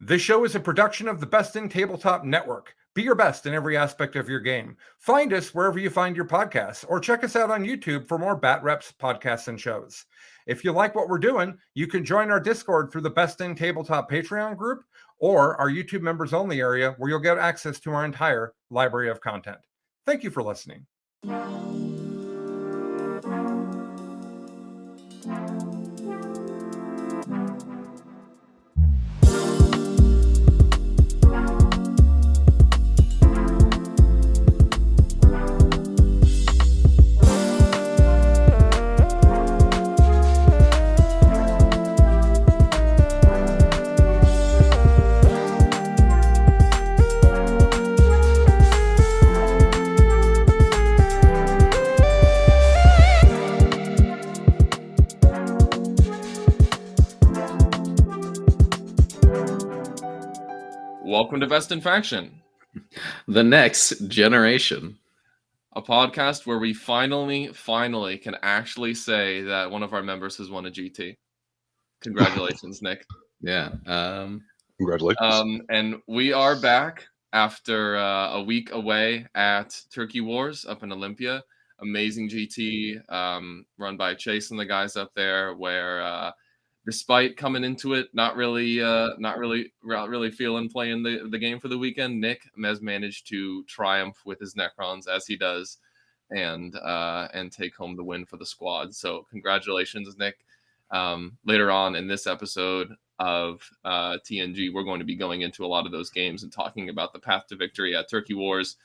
This show is a production of the Best in Tabletop Network. Be your best in every aspect of your game. Find us wherever you find your podcasts, or check us out on YouTube for more Bat Reps podcasts and shows. If you like what we're doing, you can join our Discord through the Best in Tabletop Patreon group or our YouTube members only area, where you'll get access to our entire library of content. Thank you for listening. Welcome to Best in Faction, the next generation, a podcast where we finally can actually say that one of our members has won a GT. Congratulations, Nick. Yeah. Congratulations. And we are back after a week away at Turkey Wars up in Olympia. Amazing GT run by Chase and the guys up there, where despite coming into it not really feeling playing the game for the weekend, Nick has managed to triumph with his Necrons as he does, and take home the win for the squad. So congratulations, Nick. Later on in this episode of TNG, we're going to be going into a lot of those games and talking about the path to victory at Turkey Wars,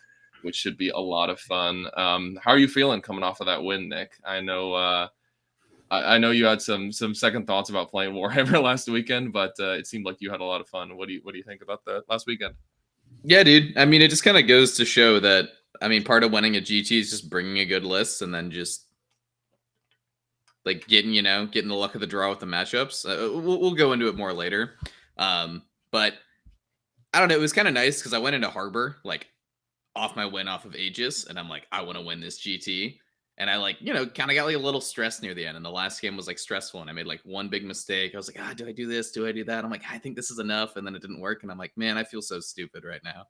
which should be a lot of fun. How are you feeling coming off of that win, Nick? I know you had some second thoughts about playing Warhammer last weekend, but it seemed like you had a lot of fun. What do you think about the last weekend? Yeah, dude. I mean, it just kind of goes to show that, I mean, part of winning a GT is just bringing a good list and then just like getting the luck of the draw with the matchups. We'll go into it more later. But I don't know. It was kind of nice because I went into Harbor like off my win off of Aegis, and I'm like, I want to win this GT. And I kind of got like a little stressed near the end. And the last game was like stressful. And I made like one big mistake. I was like, do I do this? Do I do that? I'm like, I think this is enough. And then it didn't work. And I'm like, man, I feel so stupid right now.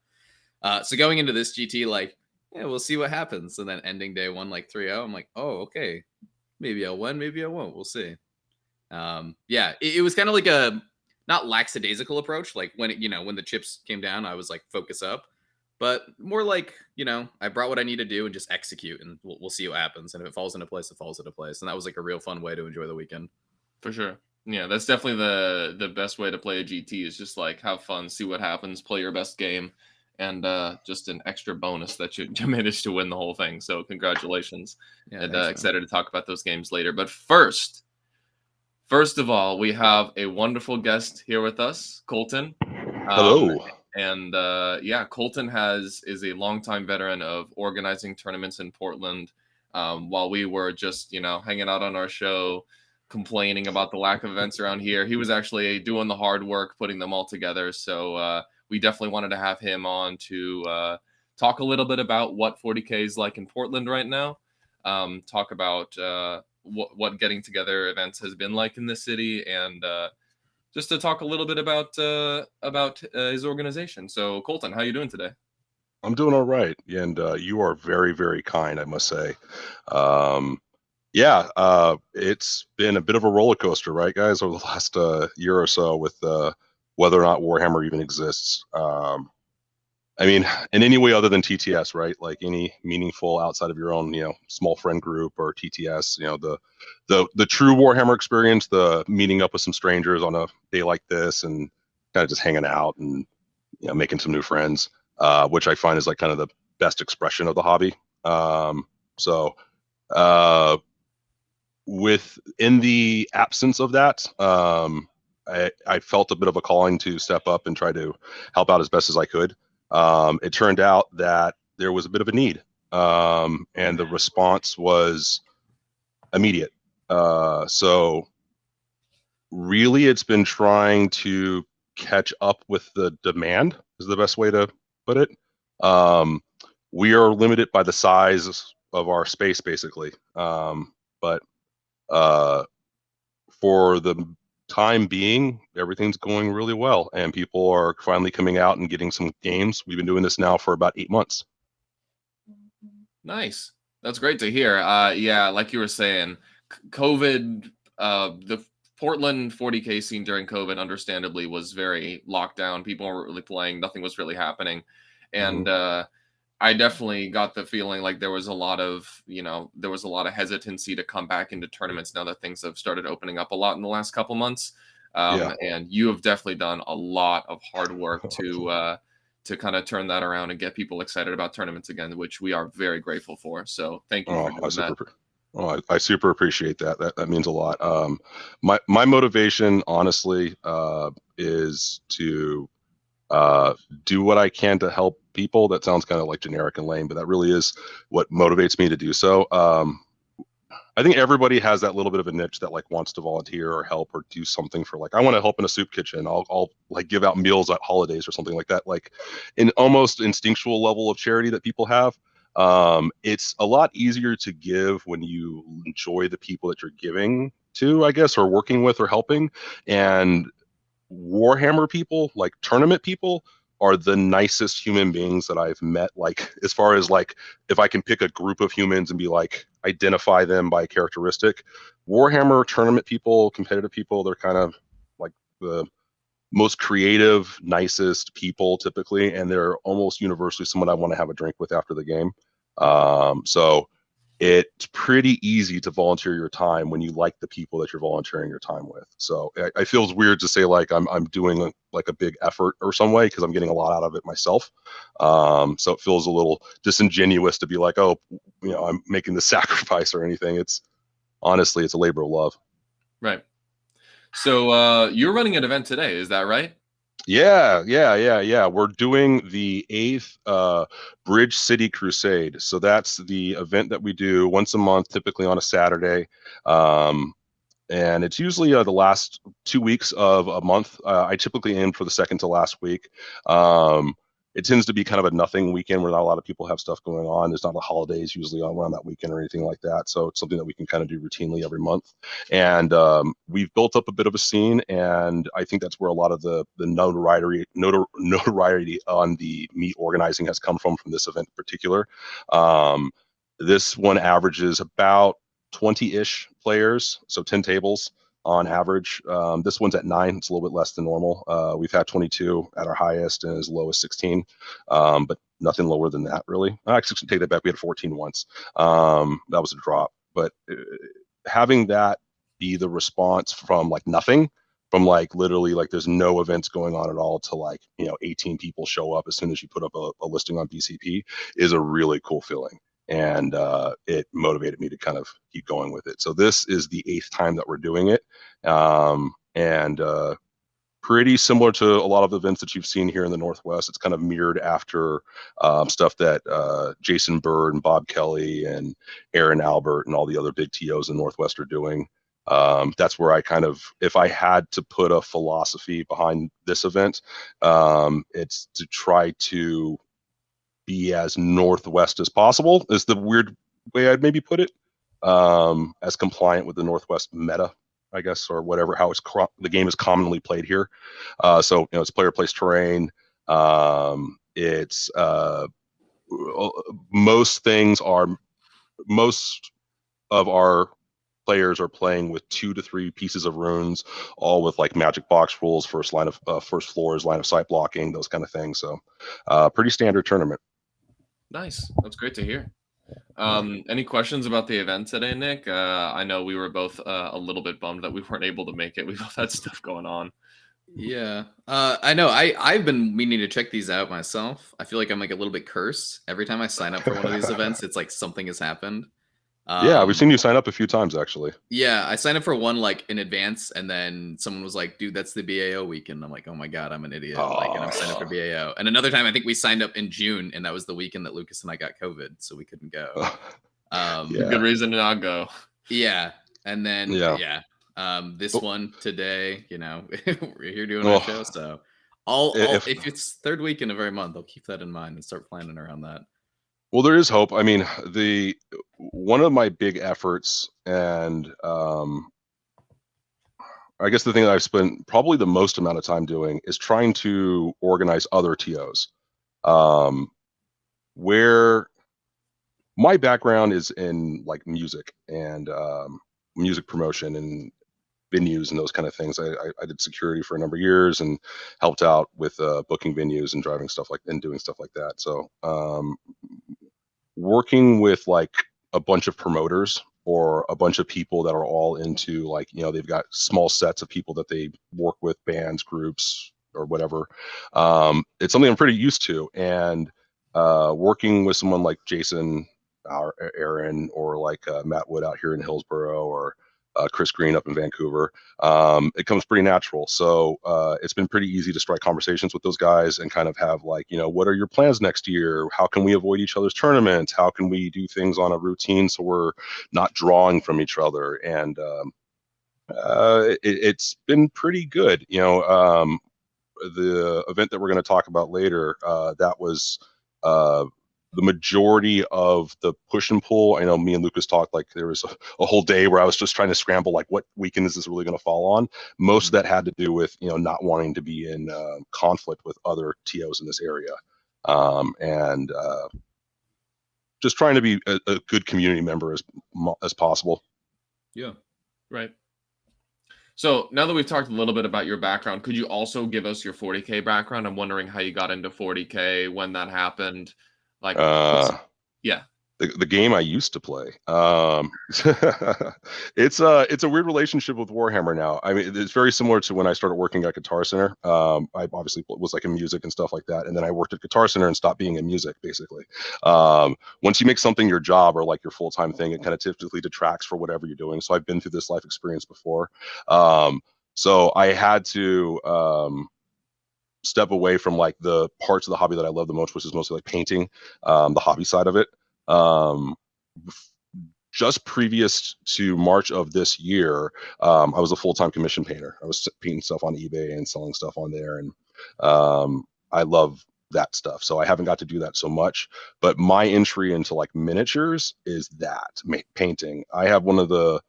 So going into this GT, like, yeah, we'll see what happens. And then ending day one, like 3-0, I'm like, oh, okay. Maybe I'll win. Maybe I won't. We'll see. Yeah, it was kind of like a not lackadaisical approach. Like when when the chips came down, I was like, focus up. But more like, I brought what I need to do and just execute, and we'll see what happens. And if it falls into place, it falls into place. And that was like a real fun way to enjoy the weekend. For sure. Yeah, that's definitely the best way to play a GT, is just like have fun, see what happens, play your best game, and just an extra bonus that you managed to win the whole thing. So congratulations. Yeah, and excited to talk about those games later. But first of all, we have a wonderful guest here with us, Colten. Hello. And Colten is a longtime veteran of organizing tournaments in Portland. While we were just, hanging out on our show, complaining about the lack of events around here, he was actually doing the hard work, putting them all together. So we definitely wanted to have him on to talk a little bit about what 40K is like in Portland right now. Talk about what getting together events has been like in the city, and just to talk a little bit about his organization. So, Colten, how are you doing today? I'm doing all right, and you are very, very kind, I must say. It's been a bit of a roller coaster, right, guys, over the last year or so with whether or not Warhammer even exists. I mean, in any way other than TTS, right? Like any meaningful outside of your own, small friend group or TTS, the true Warhammer experience, the meeting up with some strangers on a day like this and kind of just hanging out and, making some new friends, which I find is like kind of the best expression of the hobby. In the absence of that, I felt a bit of a calling to step up and try to help out as best as I could. It turned out that there was a bit of a need, and the response was immediate. So really, it's been trying to catch up with the demand, is the best way to put it. We are limited by the size of our space, basically. But for the time being, everything's going really well, and people are finally coming out and getting some games. We've been doing this now for about 8 months. Nice. That's great to hear. Yeah, like you were saying, COVID, the Portland 40K scene during COVID, understandably, was very locked down. People weren't really playing. Nothing was really happening. And I definitely got the feeling like there was a lot of hesitancy to come back into tournaments now that things have started opening up a lot in the last couple months. And you have definitely done a lot of hard work to kind of turn that around and get people excited about tournaments again, which we are very grateful for. So thank you for doing that. I super appreciate that. That means a lot. My motivation, honestly, is to do what I can to help people. That sounds kind of like generic and lame, but that really is what motivates me to do so. I think everybody has that little bit of a niche that like wants to volunteer or help or do something for, like, I want to help in a soup kitchen. I'll like give out meals at holidays or something like that, like an almost instinctual level of charity that people have. It's a lot easier to give when you enjoy the people that you're giving to, I guess, or working with or helping. And Warhammer people, like tournament people, are the nicest human beings that I've met. Like, as far as like, if I can pick a group of humans and be like, identify them by characteristic, Warhammer tournament people, competitive people, they're kind of like the most creative, nicest people typically, and they're almost universally someone I want to have a drink with after the game. So it's pretty easy to volunteer your time when you like the people that you're volunteering your time with. So I feel it's weird to say like I'm doing like a big effort or some way, because I'm getting a lot out of it myself. So it feels a little disingenuous to be like, oh, I'm making the sacrifice or anything. It's honestly, it's a labor of love. Right. So you're running an event today, is that right? Yeah. We're doing the 8th Bridge City Crusade. So that's the event that we do once a month, typically on a Saturday. And it's usually the last 2 weeks of a month. I typically aim for the second to last week. It tends to be kind of a nothing weekend where not a lot of people have stuff going on. There's not a holidays usually around that weekend or anything like that. So it's something that we can kind of do routinely every month. And we've built up a bit of a scene, and I think that's where a lot of the notoriety on the meet organizing has come from this event in particular. This one averages about 20-ish players, so 10 tables on average. This one's at 9. It's a little bit less than normal. We've had 22 at our highest and as low as 16, but nothing lower than that, really. I actually take that back. We had 14 once. That was a drop. But having that be the response from like nothing, from like literally like there's no events going on at all, to like 18 people show up as soon as you put up a listing on BCP, is a really cool feeling. And it motivated me to kind of keep going with it. So this is the 8th time that we're doing it, and pretty similar to a lot of the events that you've seen here in the Northwest. It's kind of mirrored after stuff that Jason Bird and Bob Kelly and Aaron Albert and all the other big TOs in Northwest are doing. That's where I kind of, if I had to put a philosophy behind this event, it's to try to be as Northwest as possible, is the weird way I'd maybe put it, as compliant with the Northwest meta, I guess, or whatever, how the game is commonly played here. So it's player place terrain. It's most of our players are playing with 2 to 3 pieces of runes, all with like magic box rules, first floors, line of sight blocking, those kind of things. So pretty standard tournament. Nice. That's great to hear. Any questions about the event today, Nick? I know we were both a little bit bummed that we weren't able to make it. We both had stuff going on. Yeah. I know. I've been meaning to check these out myself. I feel like I'm like a little bit cursed. Every time I sign up for one of these events, it's like something has happened. Yeah, we've seen you sign up a few times, actually. Yeah, I signed up for one like in advance, and then someone was like, dude, that's the BAO weekend. I'm like, oh my God, I'm an idiot. Like, and I'm signed up for BAO. And another time, I think we signed up in June, and that was the weekend that Lukas and I got COVID, so we couldn't go. Good reason to not go. Yeah. And then, this one today, we're here doing our show. So if it's third weekend of every month, I'll keep that in mind and start planning around that. Well, there is hope. I mean, one of my big efforts, and I guess the thing that I've spent probably the most amount of time doing is trying to organize other TOs. Where my background is in like music and music promotion and venues and those kind of things. I did security for a number of years and helped out with booking venues and driving stuff like and doing stuff like that. So working with like a bunch of promoters or a bunch of people that are all into like, you know, they've got small sets of people that they work with, bands, groups, or whatever. It's something I'm pretty used to. And working with someone like Jason or Aaron or like Matt Wood out here in Hillsborough or Chris Green up in Vancouver, it comes pretty natural. So it's been pretty easy to strike conversations with those guys and kind of have like, you know, what are your plans next year? How can we avoid each other's tournaments? How can we do things on a routine so we're not drawing from each other? And it's been pretty good. You know, the event that we're going to talk about later, that was the majority of the push and pull. I know me and Lukas talked like there was a whole day where I was just trying to scramble like what weekend is this really going to fall on. Most of that had to do with, you know, not wanting to be in conflict with other TOs in this area, and just trying to be a good community member as possible. Yeah. Right. So now that we've talked a little bit about your background, could you also give us your 40K background? I'm wondering how you got into 40K, when that happened. Like, yeah, the game I used to play. It's a weird relationship with Warhammer now. I mean, it's very similar to when I started working at Guitar Center. I obviously was like in music and stuff like that, and then I worked at Guitar Center and stopped being in music. Basically, once you make something your job or like your full-time thing, it kind of typically detracts for whatever you're doing. So I've been through this life experience before. So I had to step away from like the parts of the hobby that I love the most, which is mostly like painting, the hobby side of it. Just previous to March of this year, I was a full-time commission painter. I was painting stuff on eBay and selling stuff on there, and I love that stuff. So I haven't got to do that so much, but my entry into like miniatures is that painting. I have one of the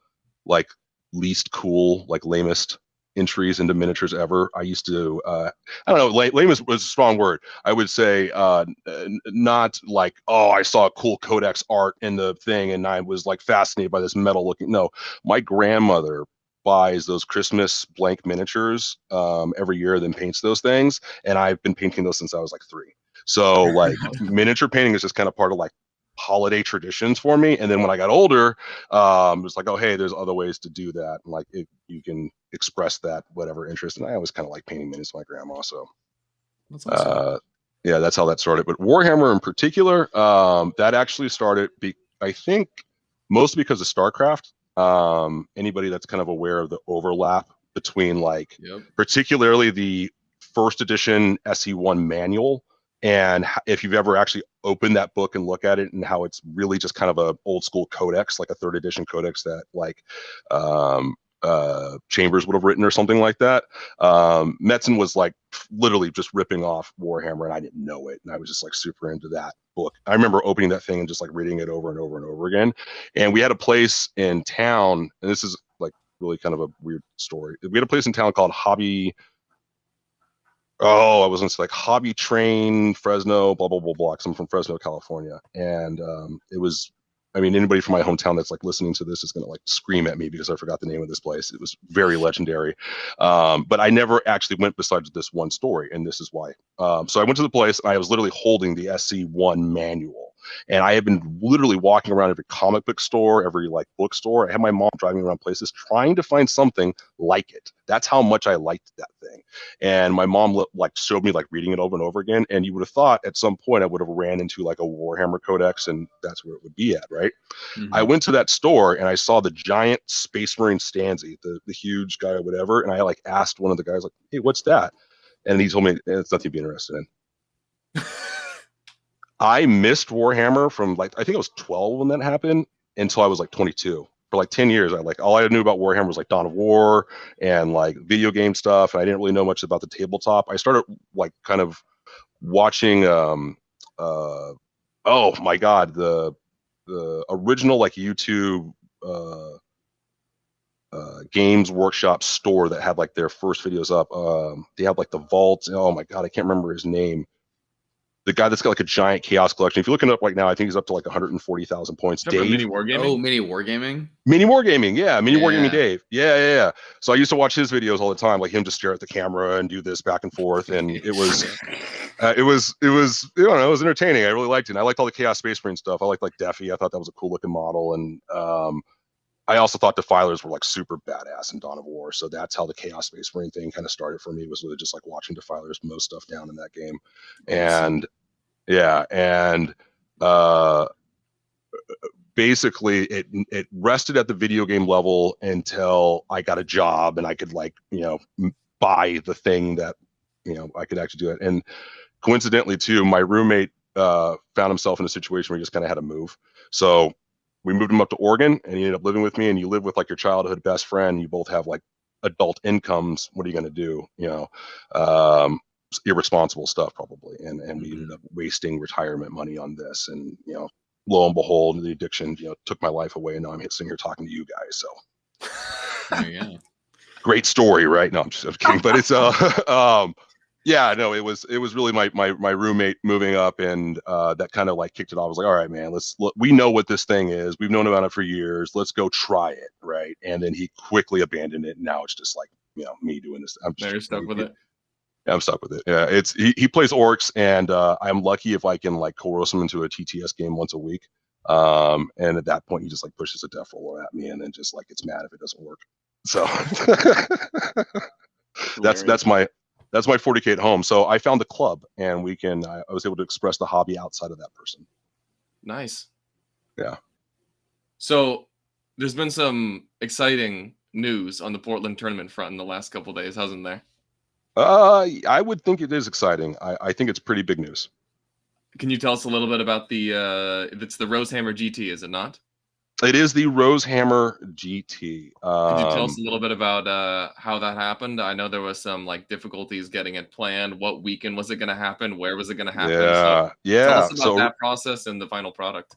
like least cool, like lamest entries into miniatures ever. I used to, I don't know, lame was a strong word. I would say not like, oh, I saw a cool Codex art in the thing and I was like fascinated by this metal looking. No, my grandmother buys those Christmas blank miniatures every year, then paints those things. And I've been painting those since I was like 3. So like miniature painting is just kind of part of like holiday traditions for me. And then when I got older, it was like, oh, hey, there's other ways to do that. And like you can express that whatever interest. And I always kind of like painting minis with my grandma. So That's awesome. yeah, that's how that started. But Warhammer in particular, that actually started, I think, mostly because of StarCraft. Anybody that's kind of aware of the overlap between like, particularly the first edition SE1 manual, and if you've ever actually opened that book and look at it and how it's really just kind of a old school codex, like a 3rd edition codex that like Chambers would have written or something like that. Metzen was like literally just ripping off Warhammer and I didn't know it. And I was just like super into that book. I remember opening that thing and just like reading it over and over and over again. And we had a place in town, and this is like really kind of a weird story. We had a place in town called Hobby. Oh, I was going to say like Hobby Train, Fresno, blah, blah, blah, blah. I'm from Fresno, California. And it was, I mean, anybody from my hometown that's like listening to this is going to like scream at me because I forgot the name of this place. It was very legendary. But I never actually went besides this one story. And this is why. So I went to the place and I was literally holding the SC1 manual. And I have been literally walking around every comic book store, every like bookstore. I had my mom driving around places trying to find something like it. That's how much I liked that thing. And my mom like showed me like reading it over and over again. And you would have thought at some point I would have ran into like a Warhammer Codex and that's where it would be at, right? I went to that store and I saw the giant Space Marine Stanzi, the huge guy or whatever. And I like asked one of the guys like, hey, what's that? And he told me it's nothing to be interested in. I missed Warhammer from like, I think I was 12 when that happened until I was like 22. For like 10 years, I like all I knew about Warhammer was like Dawn of War and like video game stuff. And I didn't really know much about the tabletop. I started like kind of watching, oh my God, the original like YouTube Games Workshop store that had like their first videos up. They have like the vault. Oh my god, I can't remember his name. The guy that's got like a giant chaos collection. If you're looking up right now, I think he's up to like 140,000 points. Dave. Mini Wargaming? Oh, Mini Wargaming? Mini Wargaming, yeah. Mini Yeah. Wargaming Dave. Yeah. So I used to watch his videos all the time, like him just stare at the camera and do this back and forth. And it was, I don't know, it was entertaining. I really liked it. And I liked all the Chaos Space Marine stuff. I liked like Defi. I thought that was a cool looking model. And I also thought Defilers were like super badass in Dawn of War. So that's how the Chaos Space Marine thing kind of started for me, was really just like watching Defilers mow stuff down in that game. And yeah, and basically it rested at the video game level until I got a job and I could like, buy the thing that, I could actually do it. And coincidentally too, my roommate found himself in a situation where he just kind of had to move. So we moved him up to Oregon and he ended up living with me. And you live with like your childhood best friend. You both have like adult incomes. What are you going to do? Irresponsible stuff probably. And we ended up wasting retirement money on this. And, lo and behold, the addiction, took my life away. And now I'm sitting here talking to you guys. So There you go. great story, right? No, I'm just kidding. But it's yeah, no, it was really my roommate moving up, and that kind of like kicked it off. I was like, all right, man, we know what this thing is. We've known about it for years. Let's go try it, right? And then he quickly abandoned it. And now it's just like, me doing this. I'm just stuck with it. I'm stuck with it. Yeah, he plays orcs, and I'm lucky if I can like coerce him into a TTS game once a week. And at that point, he just like pushes a death roller at me, and then just like gets mad if it doesn't work. So that's my 40K at home. So I found a club, and I was able to express the hobby outside of that person. Nice. Yeah. So there's been some exciting news on the Portland tournament front in the last couple of days, hasn't there? I would think it is exciting. I think it's pretty big news. Can you tell us a little bit about it's the Rosehammer GT, is it not? It is the Rosehammer GT. Could you tell us a little bit about how that happened? I know there was some like difficulties getting it planned. What weekend was it going to happen? Where was it going to happen? Yeah. Tell us about that process and the final product.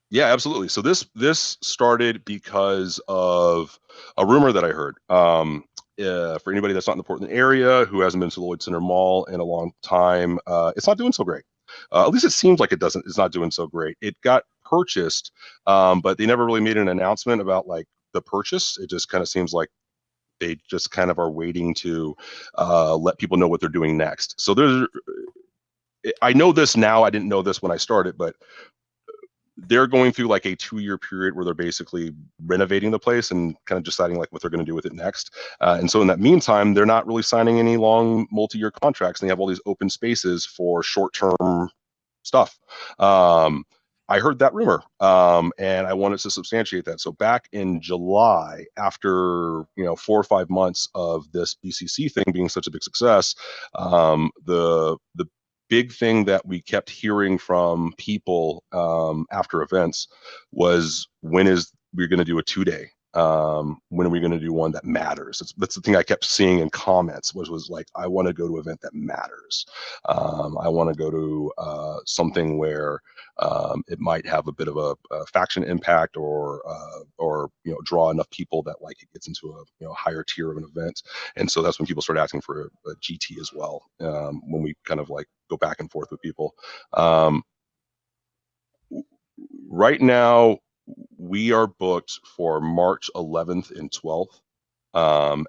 Yeah, absolutely. So this started because of a rumor that I heard. For anybody that's not in the Portland area who hasn't been to the Lloyd Center Mall in a long time, it's not doing so great. At least it seems like it's not doing so great. It got purchased, but they never really made an announcement about like the purchase. It just kind of seems like they just kind of are waiting to let people know what they're doing next. So I know this now. I didn't know this when I started, but they're going through like a 2-year period where they're basically renovating the place and kind of deciding like what they're going to do with it next. And so in that meantime, they're not really signing any long multi-year contracts, and they have all these open spaces for short-term stuff. I heard that rumor, and I wanted to substantiate that. So back in July, after 4 or 5 months of this BCC thing being such a big success, the big thing that we kept hearing from people after events was, when is we're going to do a 2-day? When are we going to do one that matters? That's the thing I kept seeing in comments, was like, I want to go to an event that matters. I want to go to something where it might have a bit of a faction impact, or draw enough people that like it gets into a higher tier of an event. And so that's when people start asking for a GT as well. When we kind of like go back and forth with people. Right now, we are booked for March 11th and 12th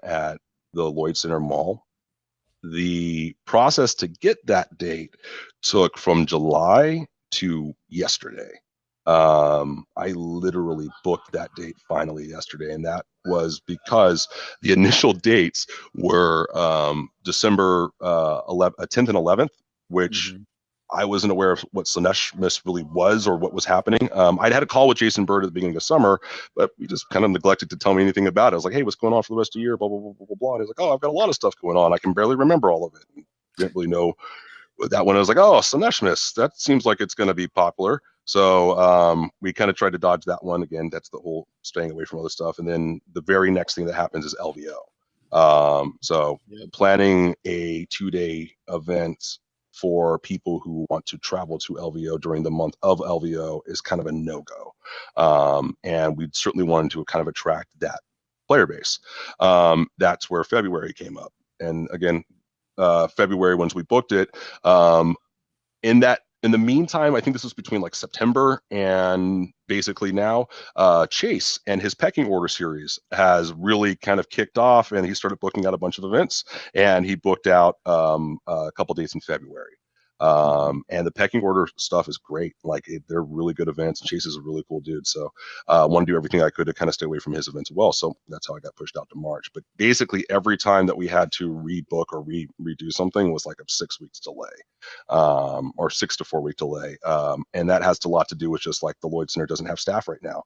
at the Lloyd Center Mall. The process to get that date took from July to yesterday. I literally booked that date finally yesterday, and that was because the initial dates were December 10th and 11th, which I wasn't aware of what Slaanesh really was or what was happening. I'd had a call with Jason Bird at the beginning of summer, but he just kind of neglected to tell me anything about it. I was like, hey, what's going on for the rest of the year? Blah, blah, blah, blah, blah. And he's like, oh, I've got a lot of stuff going on. I can barely remember all of it. And didn't really know that one. I was like, oh, Slaanesh, that seems like it's going to be popular. So we kind of tried to dodge that one. Again, that's the whole staying away from other stuff. And then the very next thing that happens is LVO. So planning a 2-day event for people who want to travel to LVO during the month of LVO is kind of a no-go. And we certainly wanted to kind of attract that player base. That's where February came up. And again, February, once we booked it, in the meantime, I think this was between like September and basically now, Chase and his pecking order series has really kind of kicked off, and he started booking out a bunch of events, and he booked out a couple dates in February. And the pecking order stuff is great. Like they're really good events. Chase is a really cool dude. So want to do everything I could to kind of stay away from his events as well. So that's how I got pushed out to March. But basically every time that we had to rebook or redo something was like a 6 weeks delay, or 6 to 4 week delay. And that has a lot to do with just like the Lloyd Center doesn't have staff right now.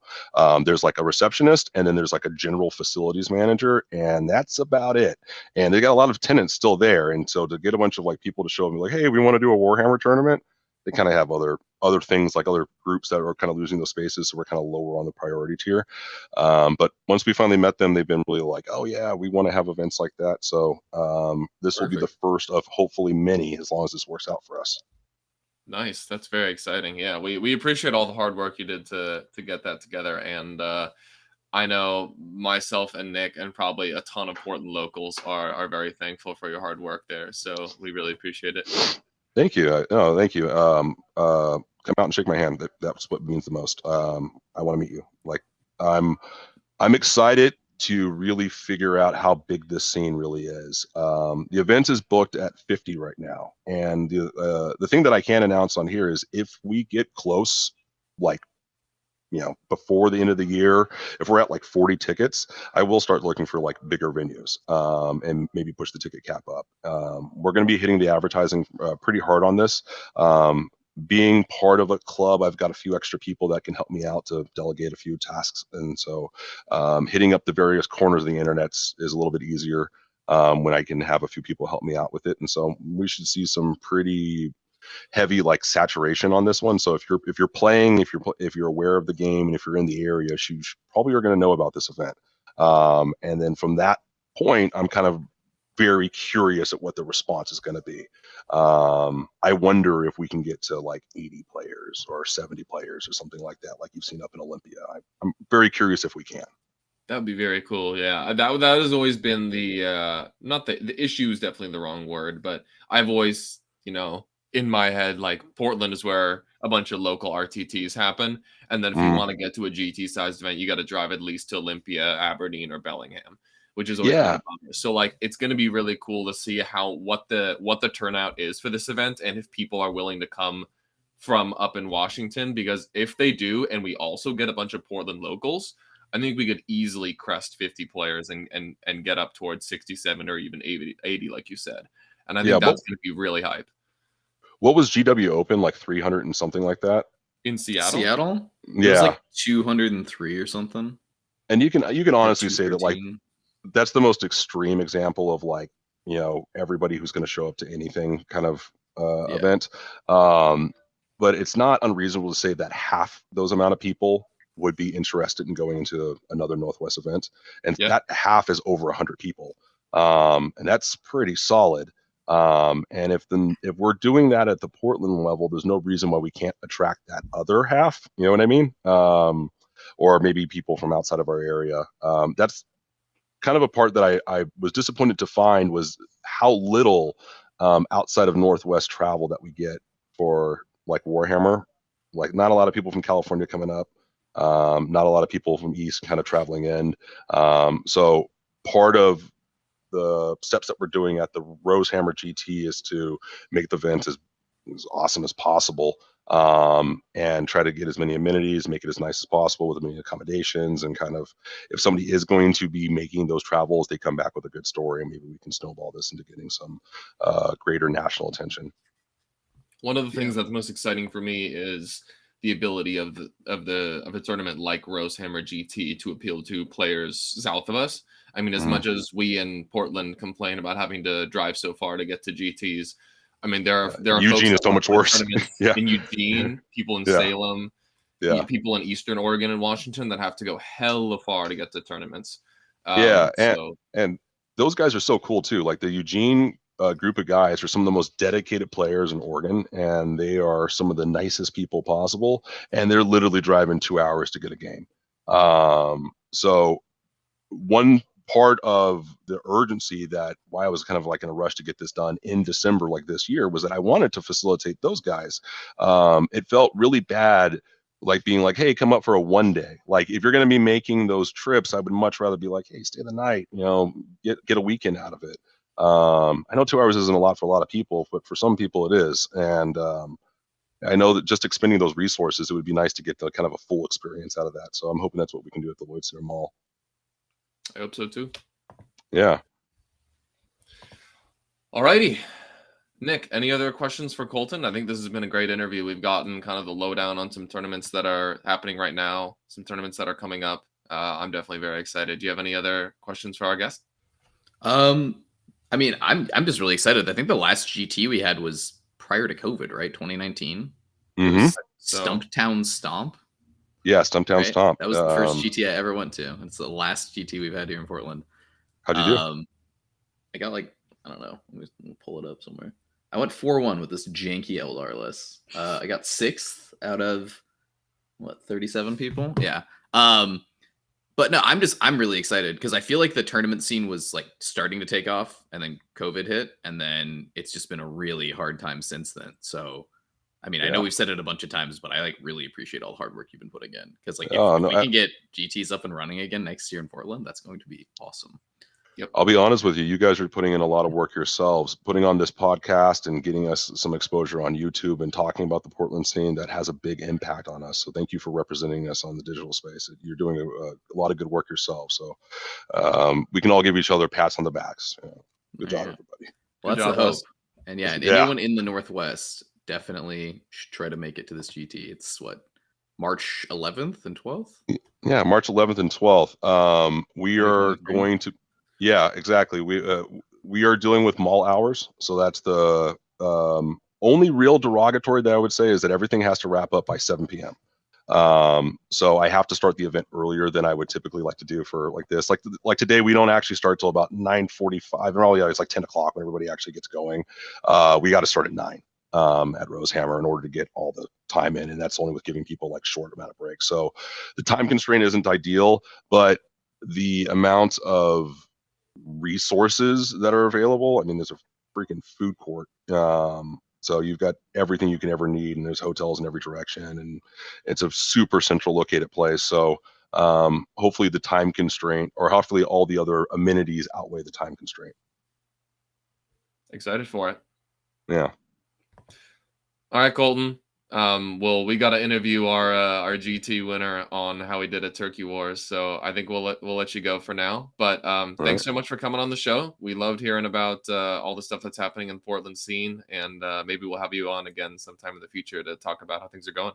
There's like a receptionist, and then there's like a general facilities manager, and that's about it. And they got a lot of tenants still there. And so to get a bunch of like people to show up and be like, hey, we want to do a Warhammer tournament, they kind of have other things, like other groups that are kind of losing those spaces, so we're kind of lower on the priority tier. But once we finally met them, they've been really like, oh yeah, we want to have events like that. So this will be the first of hopefully many, as long as this works out for us. Nice. That's very exciting. Yeah, we appreciate all the hard work you did to get that together. And I know myself and Nick and probably a ton of Portland locals are very thankful for your hard work there. So we really appreciate it. Thank you. No, thank you. Come out and shake my hand. That's what means the most. I want to meet you. Like I'm excited to really figure out how big this scene really is. The event is booked at 50 right now. And the thing that I can announce on here is if we get close, like, before the end of the year, if we're at like 40 tickets, I will start looking for like bigger venues, and maybe push the ticket cap up. We're going to be hitting the advertising pretty hard on this. Being part of a club, I've got a few extra people that can help me out to delegate a few tasks. And so hitting up the various corners of the internet is a little bit easier when I can have a few people help me out with it. And so we should see some pretty heavy like saturation on this one. So if you're playing, if you're aware of the game, and if you're in the area, you probably are going to know about this event. And then from that point, I'm kind of very curious at what the response is going to be. I wonder if we can get to like 80 players or 70 players or something like that, like you've seen up in Olympia. I'm very curious if we can. That would be very cool. Yeah, that has always been the not the issue is definitely the wrong word, but I've always, in my head, like Portland is where a bunch of local RTTs happen. And then if you want to get to a GT sized event, you got to drive at least to Olympia, Aberdeen, or Bellingham, which is always kind of bummer. So like, it's going to be really cool to see what the turnout is for this event. And if people are willing to come from up in Washington, because if they do, and we also get a bunch of Portland locals, I think we could easily crest 50 players and get up towards 67 or even 80 like you said. And I think that's going to be really hype. What was GW Open, like 300 and something like that? In Seattle? Seattle? Yeah. It was like 203 or something. And you can honestly say that like that's the most extreme example of like, everybody who's going to show up to anything kind of event. But it's not unreasonable to say that half those amount of people would be interested in going into another Northwest event. And that half is over 100 people. And that's pretty solid. And if we're doing that at the Portland level, there's no reason why we can't attract that other half. You know what I mean? Or maybe people from outside of our area. That's kind of a part that I was disappointed to find was how little outside of Northwest travel that we get for like Warhammer. Like not a lot of people from California coming up. Not a lot of people from East kind of traveling in. So part of the steps that we're doing at the Rosehammer GT is to make the event as awesome as possible, and try to get as many amenities, make it as nice as possible with as many accommodations, and kind of if somebody is going to be making those travels, they come back with a good story, and maybe we can snowball this into getting some greater national attention. One of the things that's most exciting for me is the ability of a tournament like Rosehammer GT to appeal to players south of us. I mean, as much as we in Portland complain about having to drive so far to get to GTs, I mean, there are Eugene is so much worse. In Eugene, people in Salem, people in Eastern Oregon and Washington that have to go hella far to get to tournaments. And those guys are so cool too. Like the Eugene group of guys are some of the most dedicated players in Oregon, and they are some of the nicest people possible. And they're literally driving 2 hours to get a game. So one part of the urgency that why I was kind of like in a rush to get this done in December like this year was that I wanted to facilitate those guys. It felt really bad like being like, hey, come up for a 1 day. Like if you're going to be making those trips, I would much rather be like, hey, stay the night, get a weekend out of it. I know 2 hours isn't a lot for a lot of people, but for some people it is. And I know that just expending those resources, it would be nice to get the kind of a full experience out of that. So I'm hoping that's what we can do at the Lloyd Center Mall. I hope so too. Yeah. Alrighty. Nick, any other questions for Colten? I think this has been a great interview. We've gotten kind of the lowdown on some tournaments that are happening right now, some tournaments that are coming up. I'm definitely very excited. Do you have any other questions for our guest? I mean, I'm just really excited. I think the last GT we had was prior to COVID, right? 2019. It was Stumptown Stomp. Yeah, Stumptown right? Stomp. That was the first GT I ever went to. It's the last GT we've had here in Portland. How'd you do? I got like, I don't know. Let me pull it up somewhere. I went 4-1 with this janky Eldar list. I got 6th out of 37 people. Yeah. But no, I'm really excited because I feel like the tournament scene was like starting to take off, and then COVID hit, and then it's just been a really hard time since then. So, I mean, I know we've said it a bunch of times, but I like really appreciate all the hard work you've been putting in because like if we can get GTs up and running again next year in Portland, that's going to be awesome. Yep. I'll be honest with you. You guys are putting in a lot of work yourselves, putting on this podcast and getting us some exposure on YouTube and talking about the Portland scene that has a big impact on us. So thank you for representing us on the digital space. You're doing a lot of good work yourself. So we can all give each other pats on the backs. Good job, everybody. Well, that's the hope. And yeah, anyone in the Northwest definitely should try to make it to this GT. It's March 11th and 12th? Yeah, March 11th and 12th. We are going to... Yeah, exactly. We are dealing with mall hours, so that's the only real derogatory that I would say is that everything has to wrap up by 7 p.m. So I have to start the event earlier than I would typically like to do for like this. Like today, we don't actually start till about 9:45. It's like 10 o'clock when everybody actually gets going. We got to start at 9 at Rosehammer in order to get all the time in, and that's only with giving people like short amount of breaks. So the time constraint isn't ideal, but the amount of resources that are available. I mean, there's a freaking food court. So you've got everything you can ever need, and there's hotels in every direction, and it's a super central located place. So hopefully the time constraint, or hopefully all the other amenities outweigh the time constraint. Excited for it. Yeah. All right, Colten. Well, we got to interview our GT winner on how he did at Turkey Wars, so I think we'll let you go for now. But thanks so much for coming on the show. We loved hearing about all the stuff that's happening in the Portland scene, and maybe we'll have you on again sometime in the future to talk about how things are going.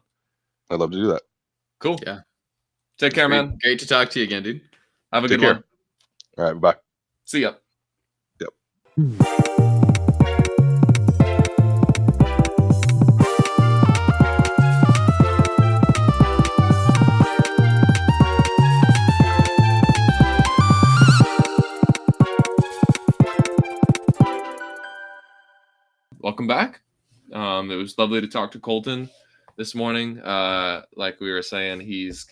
I'd love to do that. Cool. Yeah. Take care, man. Great to talk to you again, dude. Have a good one. All right, bye. See ya. Yep. Welcome back. It was lovely to talk to Colten this morning. Like we were saying, he's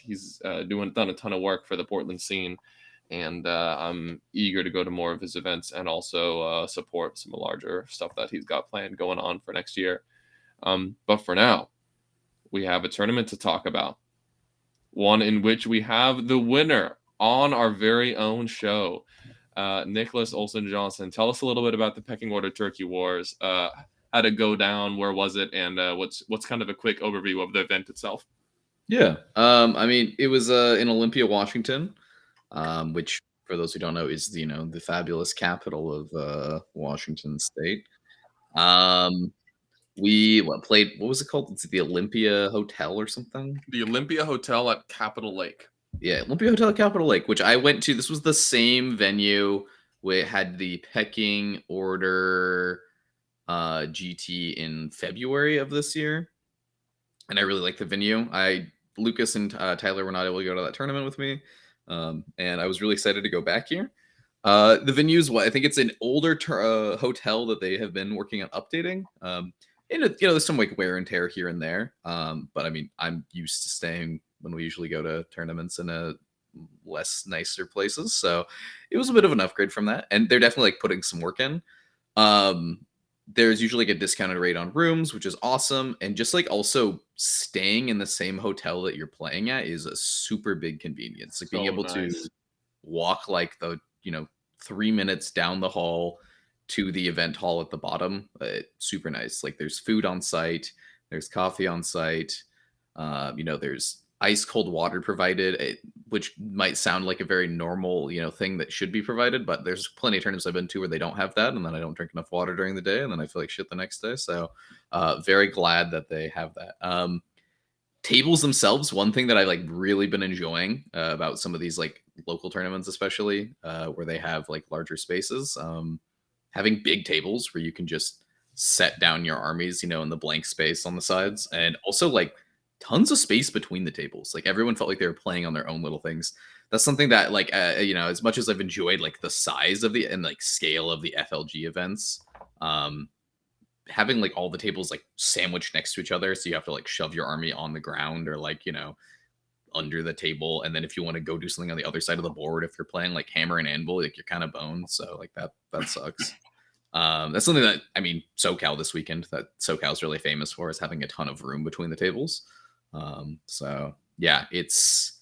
done a ton of work for the Portland scene, and I'm eager to go to more of his events and also support some larger stuff that he's got planned going on for next year. But for now, we have a tournament to talk about, one in which we have the winner on our very own show. Nicholas Olsen Johnson, tell us a little bit about the Pecking Order Turkey Wars. How'd it go down? Where was it? And what's kind of a quick overview of the event itself? Yeah. I mean, it was in Olympia, Washington, which, for those who don't know, is the fabulous capital of Washington State. We played. What was it called? It's the Olympia Hotel or something. The Olympia Hotel at Capitol Lake. Yeah, Olympia Hotel at Capitol Lake, which I went to. This was the same venue where it had the Pecking Order GT in February of this year, and I really liked the venue. Lukas and Tyler were not able to go to that tournament with me, and I was really excited to go back here. The venue's I think it's an older hotel that they have been working on updating. And there's some like wear and tear here and there, but I mean, I'm used to staying when we usually go to tournaments in a less nicer places. So it was a bit of an upgrade from that. And they're definitely like putting some work in. There's usually like a discounted rate on rooms, which is awesome. And just like also staying in the same hotel that you're playing at is a super big convenience. Like being So able to nice. walk like the, 3 minutes down the hall to the event hall at the bottom. Super nice. Like there's food on site, there's coffee on site. There's ice cold water provided, which might sound like a very normal, thing that should be provided, but there's plenty of tournaments I've been to where they don't have that, and then I don't drink enough water during the day, and then I feel like shit the next day. So, very glad that they have that. Tables themselves, one thing that I like really been enjoying about some of these like local tournaments, especially where they have like larger spaces, having big tables where you can just set down your armies, in the blank space on the sides, and also like tons of space between the tables. Like everyone felt like they were playing on their own little things. That's something that like as much as I've enjoyed like the size of the and like scale of the FLG events, having like all the tables like sandwiched next to each other, so you have to like shove your army on the ground or like under the table, and then if you want to go do something on the other side of the board, if you're playing like hammer and anvil, like you're kind of boned. So like that sucks. That's something that SoCal this weekend that SoCal's really famous for, is having a ton of room between the tables. So yeah, it's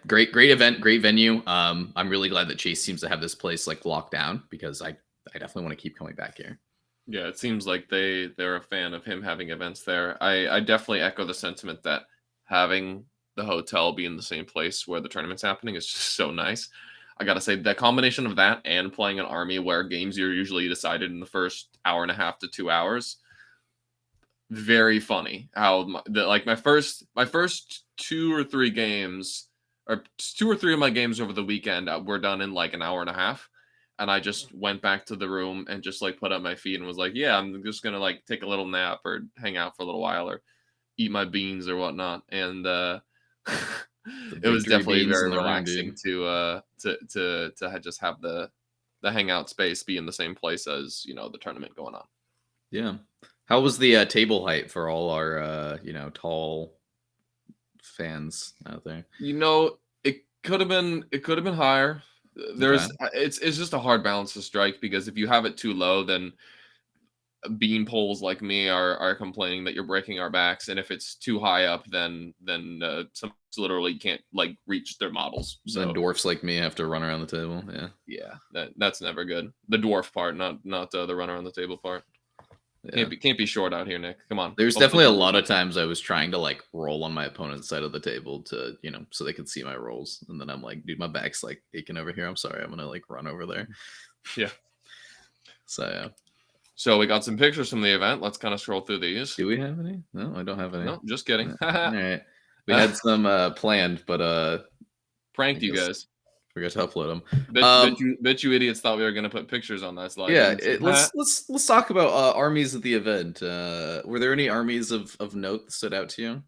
great event, great venue. I'm really glad that Chase seems to have this place like locked down, because I definitely want to keep coming back here. Yeah, it seems like they're a fan of him having events there. I definitely echo the sentiment that having the hotel be in the same place where the tournament's happening is just so nice. I gotta say, the combination of that and playing an army where games are usually decided in the first hour and a half to 2 hours, very funny. How my first 2 or 3 games, or 2 or 3 of my games over the weekend were done in like an hour and a half. And I just went back to the room and just like put up my feet and was like, yeah, I'm just gonna like take a little nap or hang out for a little while or eat my beans or whatnot. And it was definitely very relaxing to just have the hangout space be in the same place as the tournament going on. Yeah. How was the table height for all our tall fans out there? It could have been higher. It's just a hard balance to strike, because if you have it too low, then bean poles like me are complaining that you're breaking our backs, and if it's too high up, then some literally can't like reach their models. So then dwarfs like me have to run around the table. That's never good. The dwarf part, not the run around the table part. Yeah. Can't be short out here, Nick. Come on. There's definitely a lot of times I was trying to like roll on my opponent's side of the table to, so they could see my rolls. And then I'm like, dude, my back's like aching over here. I'm sorry. I'm going to like run over there. Yeah. So, yeah. So we got some pictures from the event. Let's kind of scroll through these. Do we have any? No, I don't have any. No, just kidding. All right. We had some planned, but pranked you guys. Forgot to upload them. Bet you idiots thought we were going to put pictures on that slide. Yeah, let's talk about armies at the event. Were there any armies of note that stood out to you?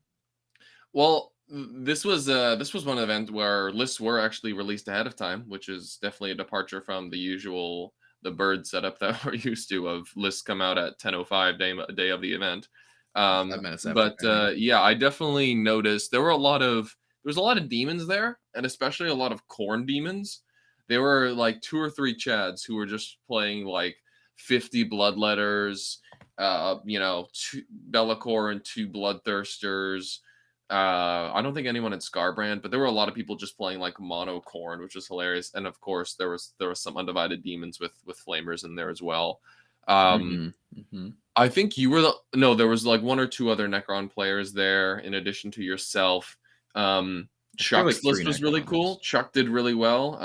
Well, this was one event where lists were actually released ahead of time, which is definitely a departure from the usual bird setup that we're used to, of lists come out at 10:05 day of the event. 5 minutes after. But yeah, I definitely noticed there was a lot of demons there, and especially a lot of corn demons. There were like 2 or 3 Chads who were just playing like 50 bloodletters, 2 Bellicor and 2 Bloodthirsters. I don't think anyone had Scarbrand, but there were a lot of people just playing like mono corn, which was hilarious. And of course, there was some undivided demons with flamers in there as well. I think you were there was like 1 or 2 other Necron players there in addition to yourself. Chuck's list was really cool. Chuck did really well.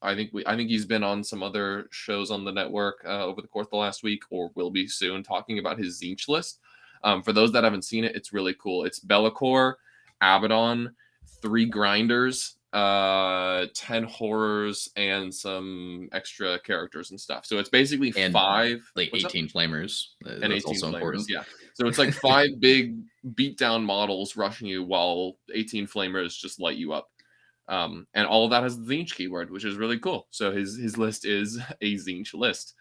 I think he's been on some other shows on the network over the course of the last week, or will be soon, talking about his Tzeentch list. For those that haven't seen it, it's really cool. It's Bellicor, Abaddon, 3 Grinders, 10 Horrors, and some extra characters and stuff. So it's basically 5, like 18 Flamers, and 18 Flamers. Important. Yeah. So it's like 5 big beatdown models rushing you, while 18 Flamers just light you up. And all of that has the Tzeentch keyword, which is really cool. So his list is a Tzeentch list.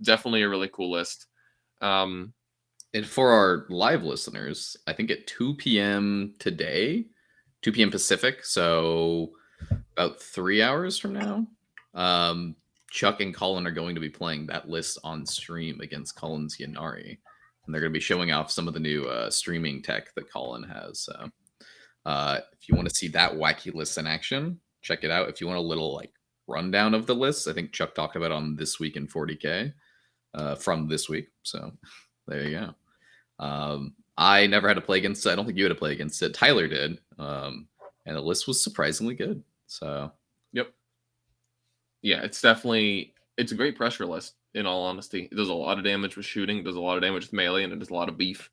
Definitely a really cool list. And for our live listeners, I think at 2 p.m. today, 2 p.m. Pacific, so about 3 hours from now. Chuck and Colin are going to be playing that list on stream against Colin's Yanari, and they're going to be showing off some of the new streaming tech that Colin has. So if you want to see that wacky list in action, check it out. If you want a little like rundown of the list, I think Chuck talked about it on This Week in 40K from this week. So there you go. I never had to play against it. I don't think you had to play against it. Tyler did. And the list was surprisingly good. So, yep. Yeah, it's a great pressure list, in all honesty. It does a lot of damage with shooting, does a lot of damage with melee, and it does a lot of beef.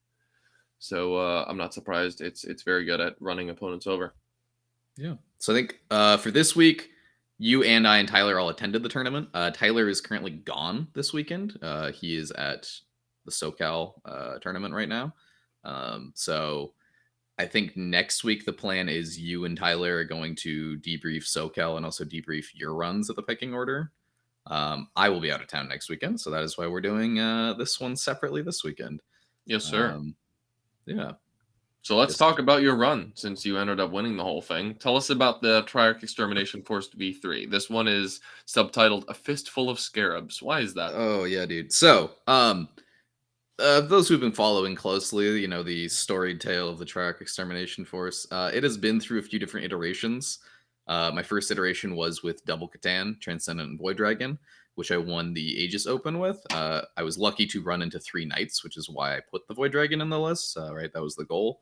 So I'm not surprised. It's very good at running opponents over. Yeah. So I think for this week, you and I and Tyler all attended the tournament. Tyler is currently gone this weekend. He is at the SoCal tournament right now. So I think next week the plan is you and Tyler are going to debrief SoCal and also debrief your runs at the pecking order. I will be out of town next weekend, so that is why we're doing this one separately this weekend. Yes, sir. Yeah. So let's talk about your run, since you ended up winning the whole thing. Tell us about the Triarch Extermination Force V3. This one is subtitled A Fistful of Scarabs. Why is that? Oh, yeah, dude. So, those who've been following closely, you know, the storied tale of the Triarch Extermination Force, it has been through a few different iterations. My first iteration was with Double Catan, Transcendent, and Void Dragon, which I won the Aegis Open with. I was lucky to run into 3 Knights, which is why I put the Void Dragon in the list, right? That was the goal.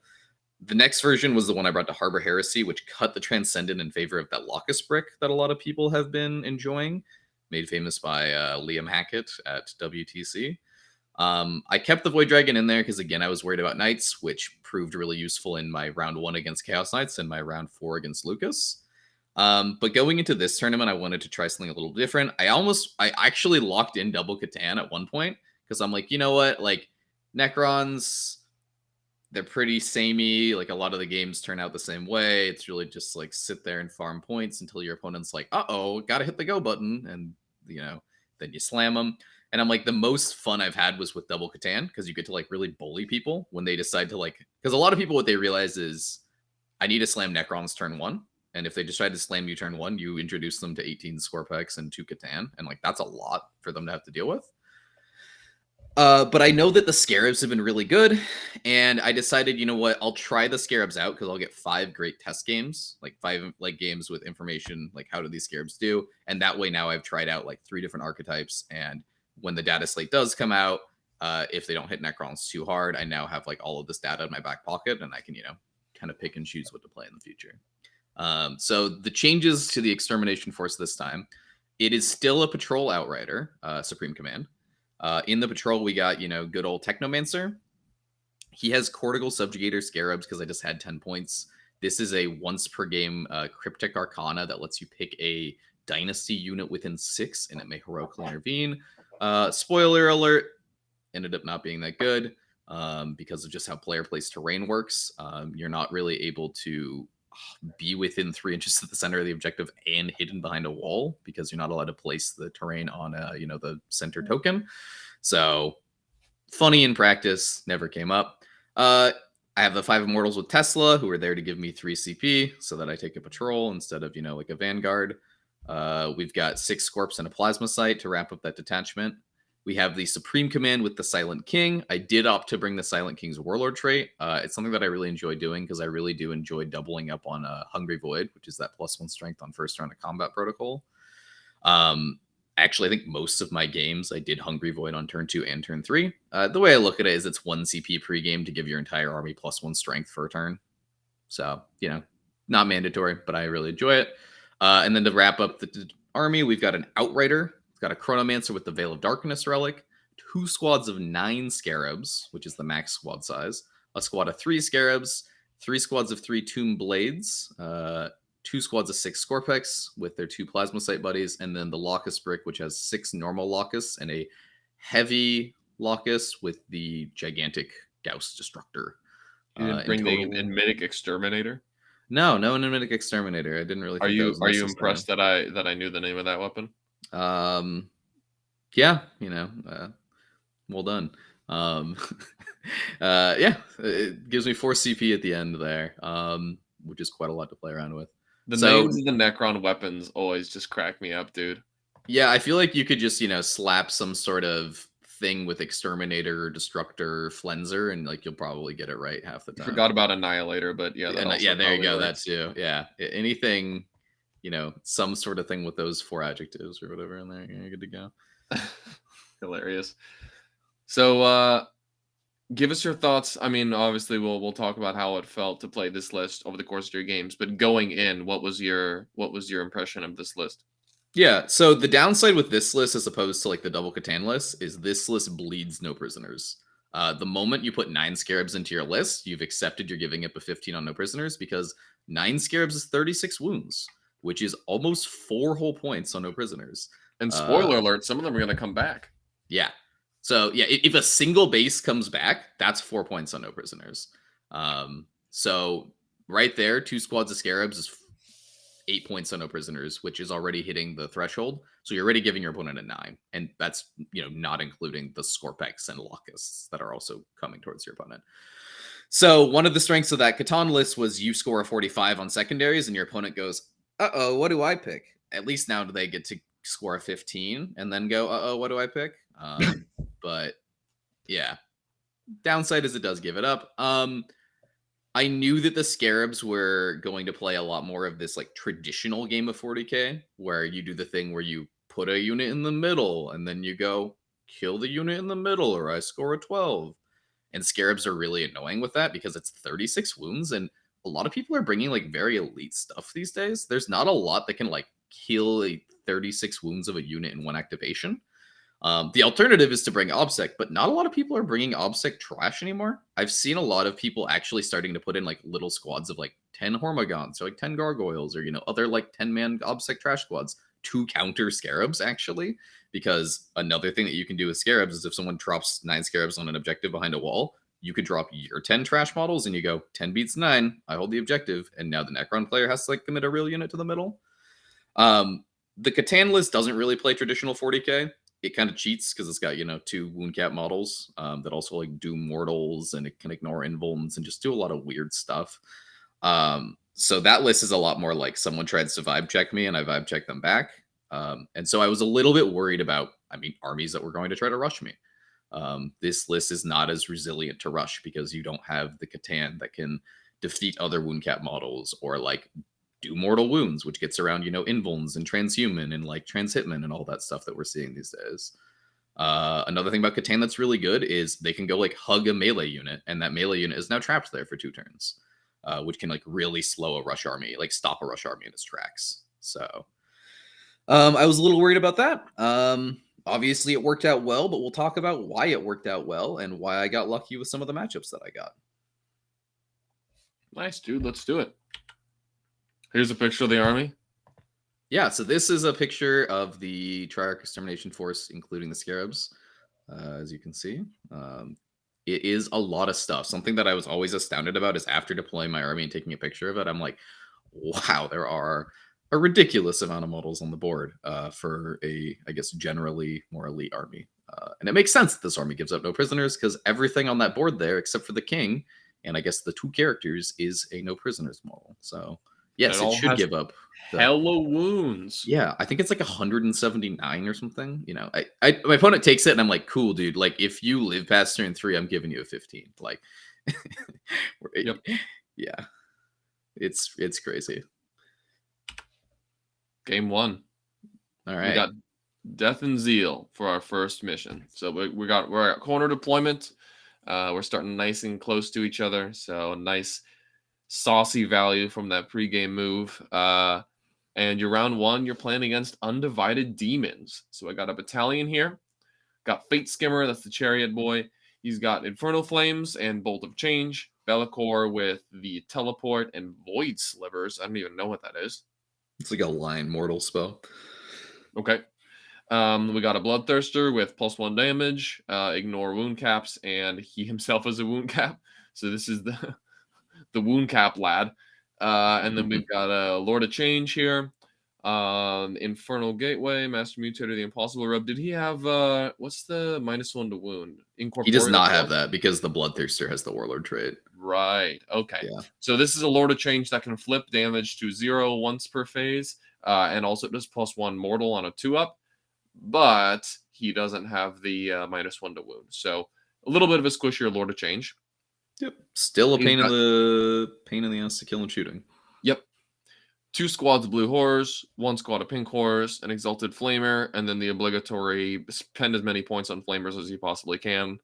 The next version was the one I brought to Harbor Heresy, which cut the Transcendent in favor of that Locus Brick that a lot of people have been enjoying, made famous by Liam Hackett at WTC. I kept the Void Dragon in there because, again, I was worried about Knights, which proved really useful in my round 1 against Chaos Knights and my round 4 against Lukas. But going into this tournament, I wanted to try something a little different. I actually locked in Double Catan at one point because I'm like, you know what? Like, Necrons, they're pretty samey. Like, a lot of the games turn out the same way. It's really just like sit there and farm points until your opponent's like, uh-oh, gotta hit the go button. And, you know, then you slam them. And I'm like, the most fun I've had was with Double Catan because you get to like really bully people when they decide to like, because a lot of people, what they realize is I need to slam Necrons turn 1. And if they decide to slam you turn 1, you introduce them to 18 Scorpex and 2 Catan. And like, that's a lot for them to have to deal with. But I know that the Scarabs have been really good. And I decided, you know what, I'll try the Scarabs out because I'll get 5 great test games, like 5 like games with information, like how do these Scarabs do? And that way now I've tried out like 3 different archetypes. And when the data slate does come out, if they don't hit Necrons too hard, I now have like all of this data in my back pocket and I can, you know, kind of pick and choose what to play in the future. So the changes to the Extermination Force this time, it is still a Patrol Outrider, Supreme Command. In the Patrol, we got, you know, good old Technomancer. He has Cortical Subjugator Scarabs because I just had 10 points. This is a once per game Cryptic Arcana that lets you pick a Dynasty unit within 6 and it may heroically intervene. Spoiler alert, ended up not being that good because of just how player place terrain works. You're not really able to be within 3 inches of the center of the objective and hidden behind a wall because you're not allowed to place the terrain on you know, the center token. So funny in practice, never came up. I have the 5 Immortals with Tesla who are there to give me 3 CP so that I take a patrol instead of, you know, like a Vanguard. We've got 6 Scorps and a Plasma Sight to wrap up that detachment. We have the Supreme Command with the Silent King. I did opt to bring the Silent King's Warlord trait. It's something that I really enjoy doing because I really do enjoy doubling up on Hungry Void, which is that +1 strength on first round of combat protocol. Actually, I think most of my games I did Hungry Void on turn 2 and turn 3. The way I look at it is it's 1 CP pre-game to give your entire army +1 strength for a turn. So, you know, not mandatory, but I really enjoy it. And then to wrap up the army, we've got an Outrider. Got a Chronomancer with the Veil of Darkness relic, 2 squads of 9 Scarabs, which is the max squad size, a squad of 3 Scarabs, 3 squads of 3 Tomb Blades, 2 squads of 6 Scorpex with their 2 Plasma Sight buddies, and then the Locus Brick, which has 6 normal Locus and a heavy Locus with the gigantic Gauss Destructor. You didn't bring the Enmitic Exterminator? No Enmitic Exterminator. I didn't really think that was necessary. Are you impressed that I knew the name of that weapon? Yeah, you know, well done. Yeah, it gives me 4 CP at the end there. which is quite a lot to play around with. The So- names of the Necron weapons always just crack me up, dude. Yeah, I feel like you could just, slap some sort of thing with Exterminator, Destructor, Flenser, and like you'll probably get it right half the time. Forgot about Annihilator, but yeah, that And, also there you probably go. works. That too. Yeah, anything, some sort of thing with those 4 adjectives or whatever in there, you're good to go. Hilarious. So, give us your thoughts. I mean, obviously, we'll talk about how it felt to play this list over the course of your games. But going in, what was your impression of this list? Yeah, so the downside with this list as opposed to like the double Catan list is this list bleeds no prisoners. The moment you put 9 scarabs into your list, you've accepted you're giving up a 15 on no prisoners because 9 scarabs is 36 wounds, which is almost 4 whole points on no prisoners. And spoiler alert, some of them are going to come back. Yeah. So yeah, if a single base comes back, that's 4 points on no prisoners. So right there, 2 squads of scarabs is 8 points on no prisoners, which is already hitting the threshold. So you're already giving your opponent a 9. And that's, not including the Scorpex and Locusts that are also coming towards your opponent. So one of the strengths of that Catan list was you score a 45 on secondaries and your opponent goes, uh-oh, what do I pick? At least now do they get to score a 15 and then go, uh-oh, what do I pick? But yeah, downside is it does give it up. I knew that the scarabs were going to play a lot more of this like traditional game of 40k, where you do the thing where you put a unit in the middle and then you go kill the unit in the middle or I score a 12. And scarabs are really annoying with that because it's 36 wounds and a lot of people are bringing like very elite stuff these days. There's not a lot that can like kill a 36 wounds of a unit in 1 activation. The alternative is to bring OBSEC, but not a lot of people are bringing OBSEC trash anymore. I've seen a lot of people actually starting to put in like little squads of like 10 Hormagaunts or like 10 Gargoyles or, other like 10-man OBSEC trash squads to counter Scarabs actually. Because another thing that you can do with Scarabs is if someone drops 9 Scarabs on an objective behind a wall, you could drop your 10 trash models and you go 10 beats 9, I hold the objective. And now the Necron player has to like commit a real unit to the middle. The Catan list doesn't really play traditional 40k. It kind of cheats because it's got, 2 wound cap models that also like do mortals and it can ignore invulns and just do a lot of weird stuff. So that list is a lot more like someone tries to vibe check me and I vibe check them back. And so I was a little bit worried about, armies that were going to try to rush me. This list is not as resilient to rush because you don't have the Catan that can defeat other wound cap models or like do mortal wounds, which gets around, invulns and transhuman and like transhitman and all that stuff that we're seeing these days. Another thing about Catan that's really good is they can go like hug a melee unit, and that melee unit is now trapped there for 2 turns, which can like really slow a rush army, like stop a rush army in its tracks. So I was a little worried about that. Obviously it worked out well, but we'll talk about why it worked out well and why I got lucky with some of the matchups that I got. Nice, dude. Let's do it. Here's a picture of the army. Yeah, so this is a picture of the Triarch Extermination Force, including the Scarabs, as you can see. It is a lot of stuff. Something that I was always astounded about is after deploying my army and taking a picture of it, I'm like, wow, there are a ridiculous amount of models on the board for a, I guess, generally more elite army. And it makes sense that this army gives up no prisoners because everything on that board there, except for the king, and I guess the 2 characters, is a no prisoners model. So yes, it should give up hella wounds. Yeah, I think it's like 179 or something. My opponent takes it and I'm like, cool, dude. Like, if you live past turn 3, I'm giving you a 15. Like, Yep. Yeah, it's crazy. Game 1. All right. We got Death and Zeal for our first mission. So we're at corner deployment. We're starting nice and close to each other. So nice saucy value from that pregame move. And your round 1, you're playing against Undivided Demons. So I got a battalion here. Got Fate Skimmer, that's the Chariot boy. He's got Infernal Flames and Bolt of Change. Bellicor with the Teleport and Void Slivers. I don't even know what that is. It's like a line mortal spell. Okay. We got a Bloodthirster with +1 damage, ignore wound caps, and he himself is a wound cap. So this is the wound cap lad. And then we've got a Lord of Change here. Infernal Gateway, Master Mutator, the Impossible Rub. Did he have what's the -1 to wound? He does Incorporeal not as have well? that because the Bloodthirster has the Warlord trait. Right. Okay. Yeah. So this is a Lord of Change that can flip damage to 0 once per phase, and also does +1 mortal on a 2-up, but he doesn't have the -1 to wound. So a little bit of a squishier Lord of Change. Yep. Still a He's pain got- in the ass to kill and shooting. Yep. 2 squads of blue horrors, 1 squad of pink horrors, an exalted flamer, and then the obligatory spend as many points on flamers as you possibly can.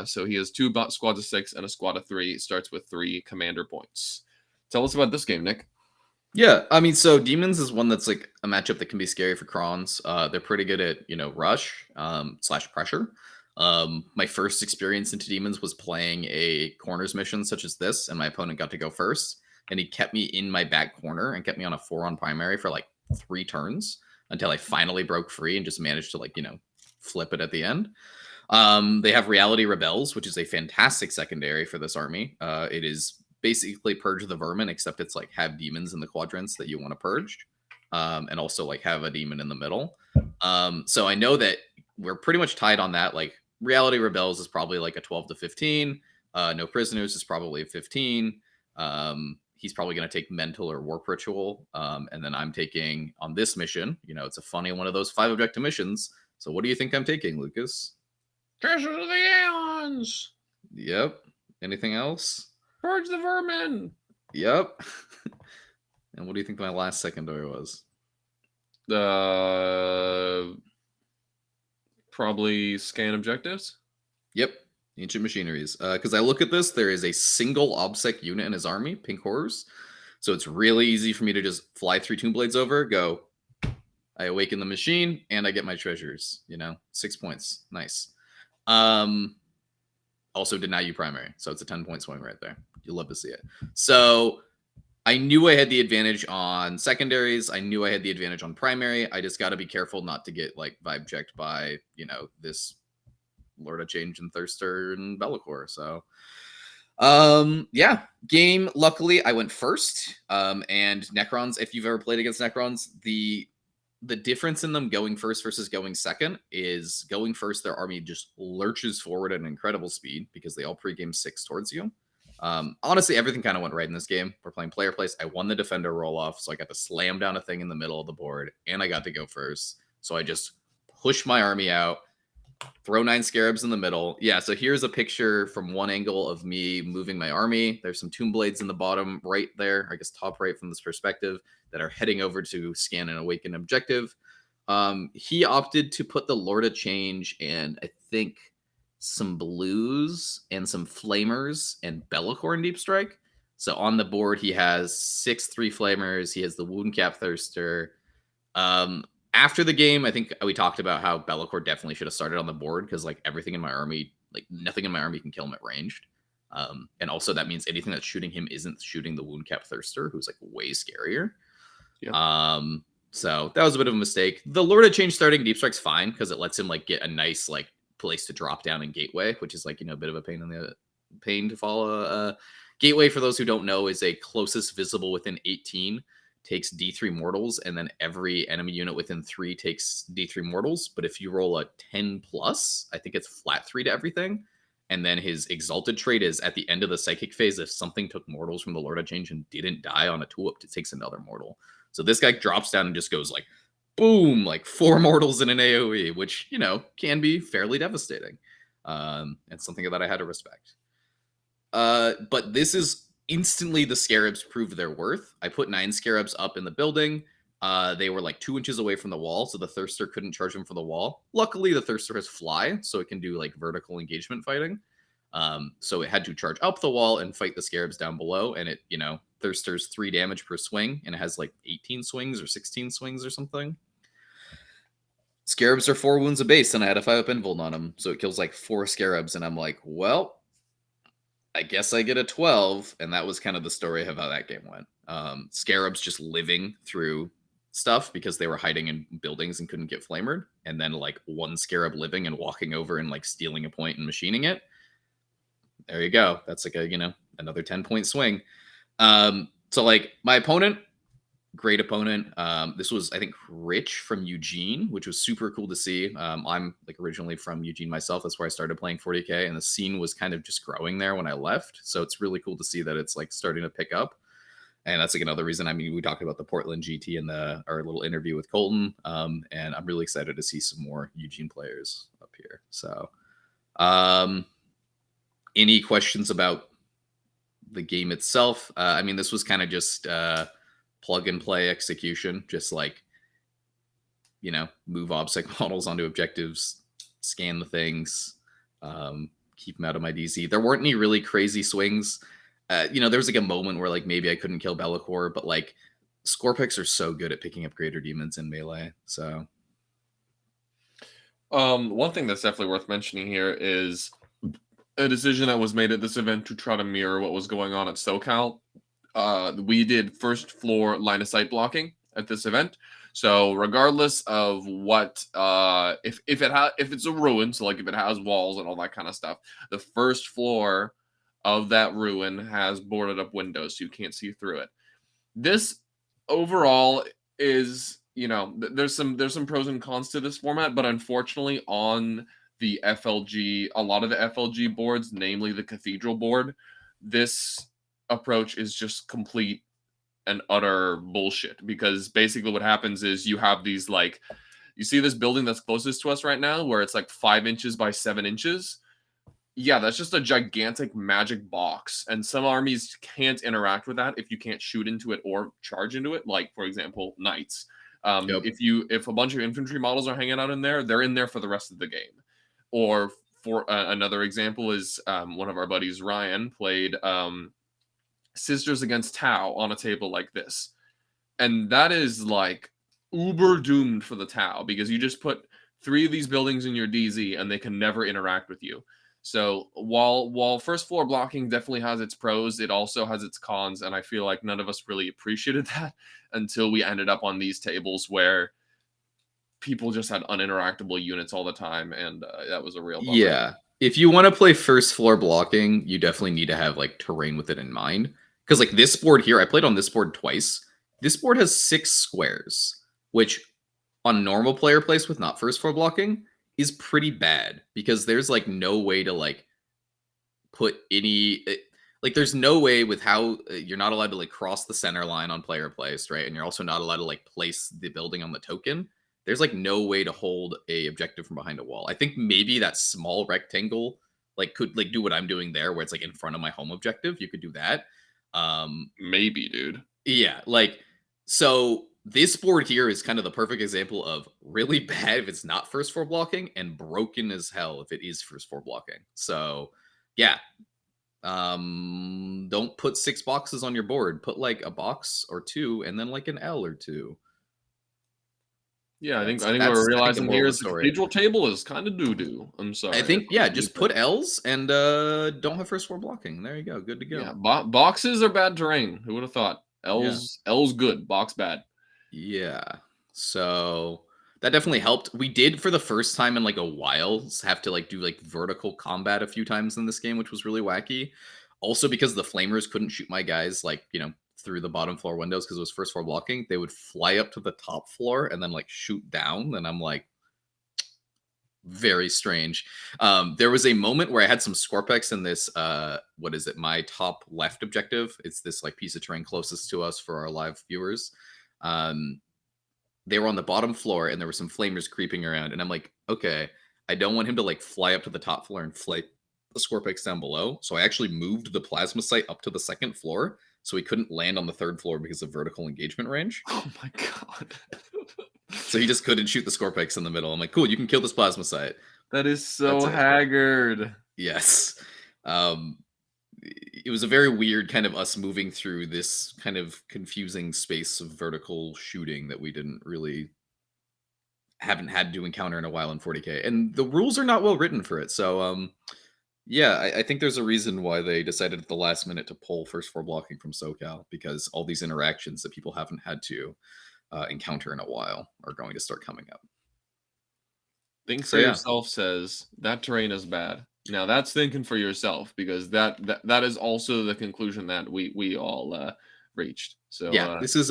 So he has 2 squads of 6 and a squad of 3. Starts with 3 commander points. Tell us about this game, Nick. Yeah, I mean, so Demons is one that's like a matchup that can be scary for Crons. They're pretty good at, rush / pressure. My first experience into Demons was playing a corners mission such as this, and my opponent got to go first, and he kept me in my back corner and kept me on a 4 on primary for like 3 turns until I finally broke free and just managed to flip it at the end. They have Reality Rebels, which is a fantastic secondary for this army. It is basically Purge the Vermin, except it's like have demons in the quadrants that you want to purge, and also like have a demon in the middle. So I know that we're pretty much tied on that. Like Reality Rebels is probably like a 12 to 15. No Prisoners is probably a 15. He's probably going to take Mental or Warp Ritual. And then I'm taking on this mission, it's a funny one of those 5 objective missions. So what do you think I'm taking, Lucas? Treasures of the Aeons! Yep. Anything else? Purge the Vermin! Yep. And what do you think my last secondary was? Probably scan objectives. Yep. Ancient Machineries. Because I look at this, there is a single OBSEC unit in his army, Pink Horrors. So it's really easy for me to just fly 3 Tomb Blades over, go, I awaken the machine, and I get my treasures. 6 points. Nice. Also deny you primary. So it's a 10-point swing right there. You'll love to see it. So I knew I had the advantage on secondaries. I knew I had the advantage on primary. I just got to be careful not to get like vibe checked by, this Lord of Change and Thirster and Bellicor. So yeah, game. Luckily I went first. And Necrons, if you've ever played against Necrons, the difference in them going first versus going second is going first, their army just lurches forward at an incredible speed because they all pregame 6 towards you. Honestly, everything kind of went right in this game. We're playing player place. I won the defender roll off, so I got to slam down a thing in the middle of the board, and I got to go first. So I just push my army out, throw 9 scarabs in the middle. Yeah, so here's a picture from one angle of me moving my army. There's some Tomb Blades in the bottom right there, I guess top right from this perspective, that are heading over to scan and awaken objective. He opted to put the Lord of Change and I think some blues and some flamers and Bellicor in Deep Strike. So on the board, he has 6 3 flamers. He has the Wound Cap Thirster. After the game, I think we talked about how Bellicor definitely should have started on the board because like everything in my army, like nothing in my army can kill him at ranged. And also that means anything that's shooting him isn't shooting the Wound Cap Thirster, who's like way scarier. Yep. So that was a bit of a mistake. The Lord of Change starting Deep Strike's fine because it lets him like get a nice like place to drop down in Gateway, which is like a bit of a pain to follow. Gateway, for those who don't know, is a closest visible within 18 takes D3 mortals, and then every enemy unit within 3 takes D3 mortals. But if you roll a 10 plus, I think it's flat 3 to everything. And then his exalted trait is at the end of the psychic phase, if something took mortals from the Lord of Change and didn't die on a 2-up, it takes another mortal. So this guy drops down and just goes like, boom, like 4 mortals in an AoE, which, can be fairly devastating. And something that I had to respect. But this is instantly the scarabs proved their worth. I put 9 scarabs up in the building. They were like 2 inches away from the wall, so the Thirster couldn't charge them from the wall. Luckily, the Thirster has fly, so it can do like vertical engagement fighting. So it had to charge up the wall and fight the scarabs down below, and it, Thirster's 3 damage per swing, and it has like 18 swings or 16 swings or something. Scarabs are 4 wounds a base, and I had a 5-up invuln on them, so it kills like 4 scarabs, and I'm like, well, I guess I get a 12, and that was kind of the story of how that game went. Scarabs just living through stuff because they were hiding in buildings and couldn't get flamered, and then like 1 scarab living and walking over and like stealing a point and machining it. There you go. That's like a, another 10-point swing. So like my opponent, great opponent. This was, I think, Rich from Eugene, which was super cool to see. I'm like originally from Eugene myself. That's where I started playing 40K, and the scene was kind of just growing there when I left. So it's really cool to see that it's like starting to pick up. And that's like another reason. I mean, we talked about the Portland GT in our little interview with Colten, and I'm really excited to see some more Eugene players up here. So, any questions about the game itself? I mean, this was kind of just plug and play execution, just like, move obstacle models onto objectives, scan the things, keep them out of my DZ. There weren't any really crazy swings. There was like a moment where like maybe I couldn't kill Bellicor, but like Scorpix are so good at picking up Greater Demons in melee. So one thing that's definitely worth mentioning here is a decision that was made at this event to try to mirror what was going on at SoCal. We did first floor line of sight blocking at this event. So regardless of what, if it's a ruin, so like if it has walls and all that kind of stuff, the first floor of that ruin has boarded up windows, so you can't see through it. This overall is, there's some pros and cons to this format, but unfortunately on the FLG, a lot of the FLG boards, namely the Cathedral board, this approach is just complete and utter bullshit, because basically what happens is you have these, like, you see this building that's closest to us right now where it's like 5 inches by 7 inches. Yeah, that's just a gigantic magic box, and some armies can't interact with that if you can't shoot into it or charge into it. Like, for example, knights. Yep. If a bunch of infantry models are hanging out in there, they're in there for the rest of the game. Or for another example is one of our buddies, Ryan, played Sisters Against Tau on a table like this, and that is like uber doomed for the Tau, because you just put 3 of these buildings in your DZ and they can never interact with you. So while first floor blocking definitely has its pros, it also has its cons, and I feel like none of us really appreciated that until we ended up on these tables where people just had uninteractable units all the time, and that was a real bummer. Yeah, if you want to play first floor blocking, you definitely need to have like terrain with it in mind. Because like this board here, I played on this board twice. This board has 6 squares, which on normal player place with not first floor blocking is pretty bad, because there's like no way to like put any, like there's no way with how you're not allowed to like cross the center line on player placed, right? And you're also not allowed to like place the building on the token. There's like no way to hold a objective from behind a wall. I think maybe that small rectangle like could like do what I'm doing there, where it's like in front of my home objective. You could do that. Maybe, dude. Yeah, like, so this board here is kind of the perfect example of really bad if it's not first floor blocking, and broken as hell if it is first floor blocking. So yeah, don't put 6 boxes on your board. Put like a box or 2 and then like an L or 2. Yeah, I think what we're realizing here is the Cathedral table is kind of doo-doo. I'm sorry. I think, yeah, just put L's and don't have first floor blocking. There you go. Good to go. Yeah, boxes are bad terrain. Who would have thought? L's good, box bad. Yeah. So that definitely helped. We did, for the first time in like a while, have to like do like vertical combat a few times in this game, which was really wacky. Also, because the flamers couldn't shoot my guys like, through the bottom floor windows because it was first floor blocking, they would fly up to the top floor and then like shoot down. And I'm like, very strange. There was a moment where I had some Scorpex in this, what is it? My top left objective. It's this like piece of terrain closest to us for our live viewers. They were on the bottom floor and there were some flamers creeping around. And I'm like, okay, I don't want him to like fly up to the top floor and flay the Scorpex down below. So I actually moved the plasma site up to the 2nd floor, so he couldn't land on the 3rd floor because of vertical engagement range. Oh my god. So he just couldn't shoot the Scorpex in the middle. I'm like, cool, you can kill this plasma site. That is so haggard. Yes. It was a very weird kind of us moving through this kind of confusing space of vertical shooting that we haven't had to encounter in a while in 40K. And the rules are not well written for it. So, yeah, I think there's a reason why they decided at the last minute to pull first floor blocking from SoCal, because all these interactions that people haven't had to encounter in a while are going to start coming up. Think for yourself says that terrain is bad. Now that's thinking for yourself, because that is also the conclusion that we all reached. So yeah, this is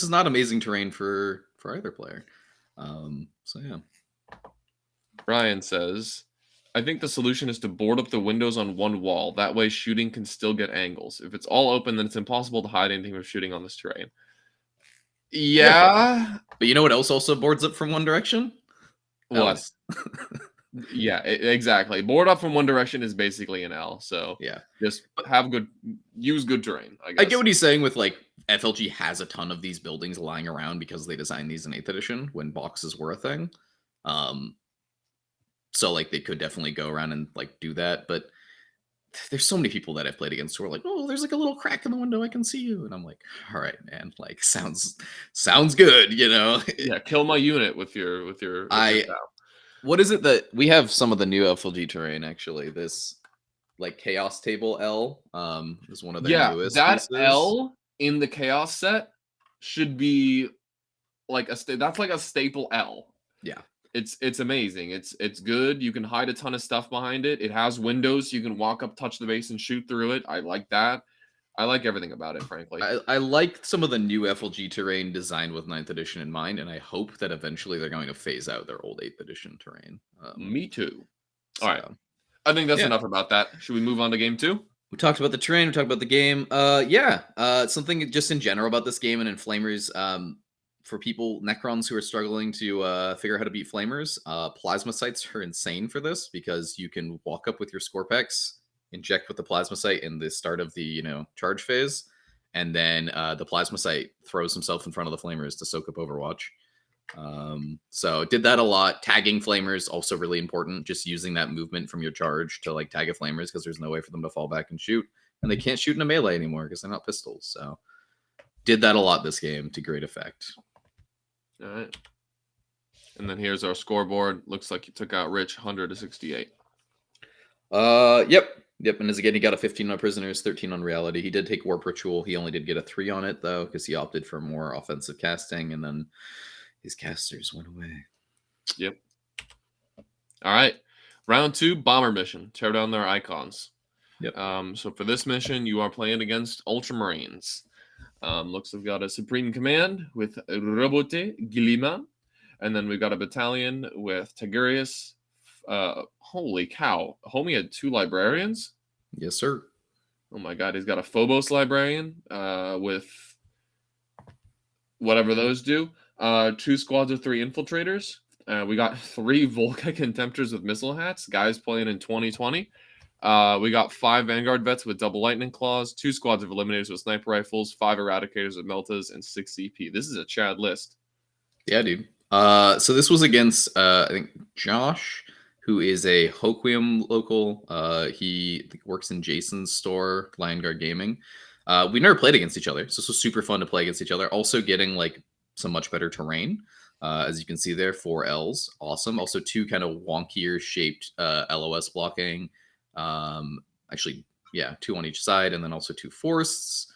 not amazing terrain for either player. So yeah. Brian says, I think the solution is to board up the windows on one wall. That way shooting can still get angles. If it's all open, then it's impossible to hide anything from shooting on this terrain. Yeah. But you know what else also boards up from one direction? What? Ls. Yeah, exactly. Board up from one direction is basically an L. So Yeah. just use good terrain, I guess. I get what he's saying with like FLG has a ton of these buildings lying around because they designed these in 8th edition when boxes were a thing. So like they could definitely go around and like do that, but there's so many people that I've played against who are like, oh, there's like a little crack in the window, I can see you, and I'm like, all right, man, like sounds good, you know? Yeah, kill my unit with your style. What is it that we have? Some of the new FLG terrain actually. This like Chaos Table L is one of their newest that pieces. L in the Chaos set should be like that's like a staple L. Yeah. It's amazing. It's good. You can hide a ton of stuff behind it. It has windows. You can walk up, touch the base, and shoot through it. I like that. I like everything about it, frankly. I like some of the new FLG terrain designed with 9th edition in mind, and I hope that eventually they're going to phase out their old 8th edition terrain. Me too. All right. I think that's enough about that. Should we move on to game 2? We talked about the terrain. We talked about the game. Something just in general about this game and in Flamers. For people, Necrons who are struggling to figure out how to beat Flamers, plasma sites are insane for this because you can walk up with your Scorpex, inject with the plasma site in the start of the charge phase, and then the plasma site throws himself in front of the Flamers to soak up Overwatch. So did that a lot. Tagging Flamers also really important. Just using that movement from your charge to like tag a Flamers because there's no way for them to fall back and shoot, and they can't shoot in a melee anymore because they're not pistols. So did that a lot this game to great effect. All right. And then here's our scoreboard. Looks like you took out Rich 100-68. Yep. And as again, he got a 15 on prisoners, 13 on reality. He did take Warp Ritual. He only did get a 3 on it though, because he opted for more offensive casting, and then his casters went away. Yep. All right. Round 2, bomber mission. Tear down their icons. Yep. So for this mission, you are playing against Ultramarines. Looks like we've got a Supreme Command with Robote Gilima. And then we've got a battalion with Tigurius. Holy cow. Homie had 2 librarians? Yes, sir. Oh my god, he's got a Phobos librarian with whatever those do. 2 squads of 3 infiltrators. We got 3 Volca Contemptors with missile hats. Guys playing in 2020. We got 5 Vanguard vets with double lightning claws, 2 squads of eliminators with sniper rifles, 5 eradicators with meltas, and 6 CP. This is a Chad list. Yeah, dude. So this was against I think Josh, who is a Hoquiam local. He works in Jason's store, Lion Guard Gaming. We never played against each other, so this was super fun to play against each other. Also getting like some much better terrain. As you can see there, 4 Ls. Awesome. Also 2 kind of wonkier shaped LOS blocking. 2 on each side, and then also 2 forests.